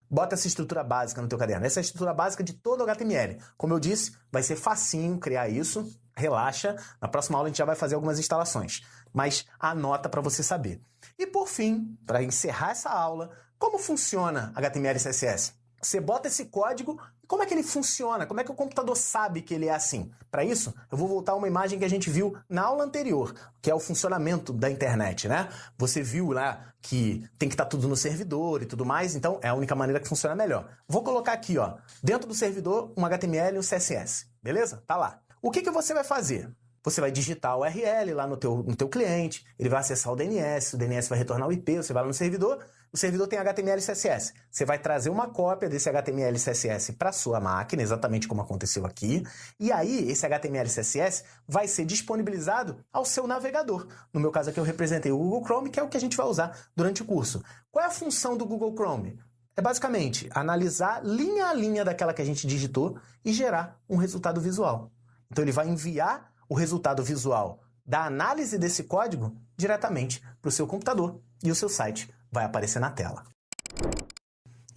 Bota essa estrutura básica no teu caderno. Essa é a estrutura básica de todo o HTML. Como eu disse, vai ser facinho criar isso. relaxa, na próxima aula a gente já vai fazer algumas instalações, mas anota para você saber. E por fim, para encerrar essa aula, como funciona HTML e CSS? Você bota esse código e como é que ele funciona? Como é que o computador sabe que ele é assim? Para isso, eu vou voltar a uma imagem que a gente viu na aula anterior, que é o funcionamento da internet, né? Você viu lá que tem que estar tudo no servidor e tudo mais, então é a única maneira que funciona melhor. Vou colocar aqui, ó, dentro do servidor, um HTML e um CSS, beleza? Tá lá. O que você vai fazer? Você vai digitar o URL lá no teu cliente, ele vai acessar o DNS vai retornar o IP, você vai lá no servidor, o servidor tem HTML e CSS. Você vai trazer uma cópia desse HTML e CSS para sua máquina, exatamente como aconteceu aqui, e aí esse HTML e CSS vai ser disponibilizado ao seu navegador. No meu caso aqui eu representei o Google Chrome, que é o que a gente vai usar durante o curso. Qual é a função do Google Chrome? É basicamente analisar linha a linha daquela que a gente digitou e gerar um resultado visual. Então ele vai enviar o resultado visual da análise desse código diretamente para o seu computador e o seu site vai aparecer na tela.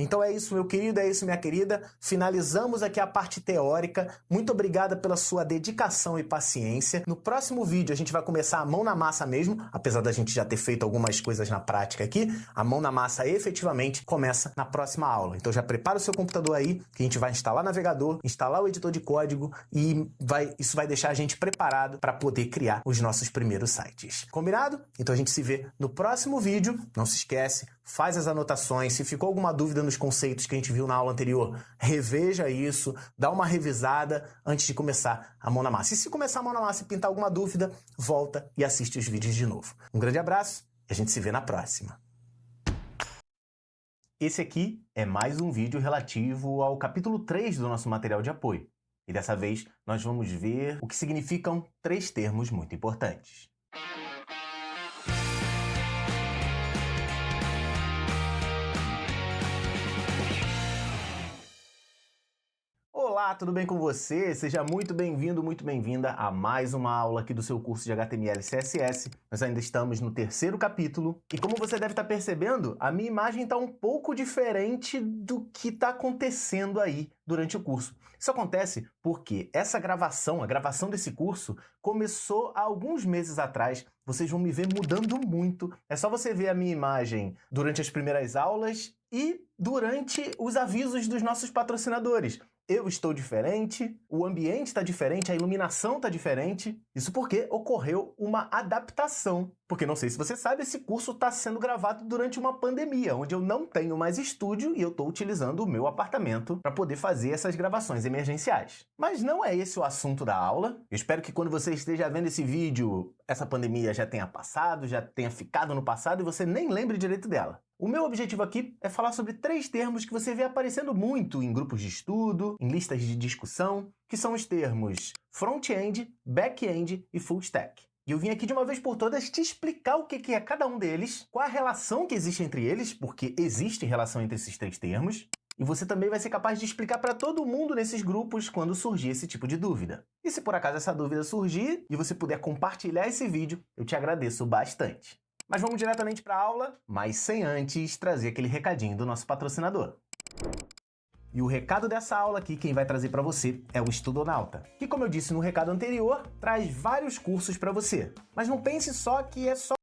Então é isso, meu querido, é isso, minha querida. Finalizamos aqui a parte teórica. Muito obrigada pela sua dedicação e paciência. No próximo vídeo a gente vai começar a mão na massa mesmo, apesar da gente já ter feito algumas coisas na prática aqui. A mão na massa efetivamente começa na próxima aula. Então já prepara o seu computador aí, que a gente vai instalar o navegador, instalar o editor de código e isso vai deixar a gente preparado para poder criar os nossos primeiros sites. Combinado? Então a gente se vê no próximo vídeo. Não se esquece, faz as anotações. Se ficou alguma dúvida nos conceitos que a gente viu na aula anterior, reveja isso, dá uma revisada antes de começar a mão na massa. E se começar a mão na massa e pintar alguma dúvida, volta e assiste os vídeos de novo. Um grande abraço e a gente se vê na próxima. Esse aqui é mais um vídeo relativo ao capítulo 3 do nosso material de apoio. E dessa vez nós vamos ver o que significam 3 termos muito importantes. Olá, tudo bem com você? Seja muito bem-vindo, muito bem-vinda a mais uma aula aqui do seu curso de HTML e CSS. Nós ainda estamos no 3º capítulo e como você deve estar percebendo, a minha imagem está um pouco diferente do que está acontecendo aí durante o curso. Isso acontece porque essa gravação, a gravação desse curso, começou há alguns meses atrás. Vocês vão me ver mudando muito. É só você ver a minha imagem durante as primeiras aulas e durante os avisos dos nossos patrocinadores. Eu estou diferente, o ambiente está diferente, a iluminação está diferente. Isso porque ocorreu uma adaptação. Porque não sei se você sabe, esse curso está sendo gravado durante uma pandemia, onde eu não tenho mais estúdio e eu estou utilizando o meu apartamento para poder fazer essas gravações emergenciais. Mas não é esse o assunto da aula. Eu espero que quando você esteja vendo esse vídeo, essa pandemia já tenha passado, já tenha ficado no passado e você nem lembre direito dela. O meu objetivo aqui é falar sobre 3 termos que você vê aparecendo muito em grupos de estudo, em listas de discussão, que são os termos front-end, back-end e full stack. E eu vim aqui de uma vez por todas te explicar o que é cada um deles, qual a relação que existe entre eles, porque existe relação entre esses 3 termos, e você também vai ser capaz de explicar para todo mundo nesses grupos quando surgir esse tipo de dúvida. E se por acaso essa dúvida surgir e você puder compartilhar esse vídeo, eu te agradeço bastante. Mas vamos diretamente para a aula, mas sem antes trazer aquele recadinho do nosso patrocinador. E o recado dessa aula aqui, quem vai trazer para você é o Estudonauta, que, como eu disse no recado anterior, traz vários cursos para você. Mas não pense só que é só...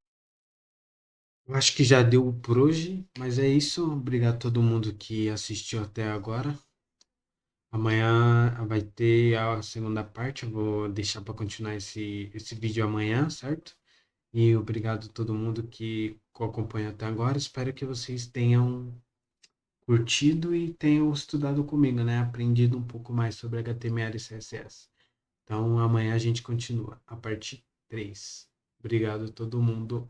Eu acho que já deu por hoje, mas é isso. Obrigado a todo mundo que assistiu até agora. Amanhã vai ter a segunda parte, eu vou deixar para continuar esse vídeo amanhã, certo? E obrigado a todo mundo que acompanha até agora. Espero que vocês tenham curtido e tenham estudado comigo, né? Aprendido um pouco mais sobre HTML e CSS. Então, amanhã a gente continua, a parte 3. Obrigado a todo mundo.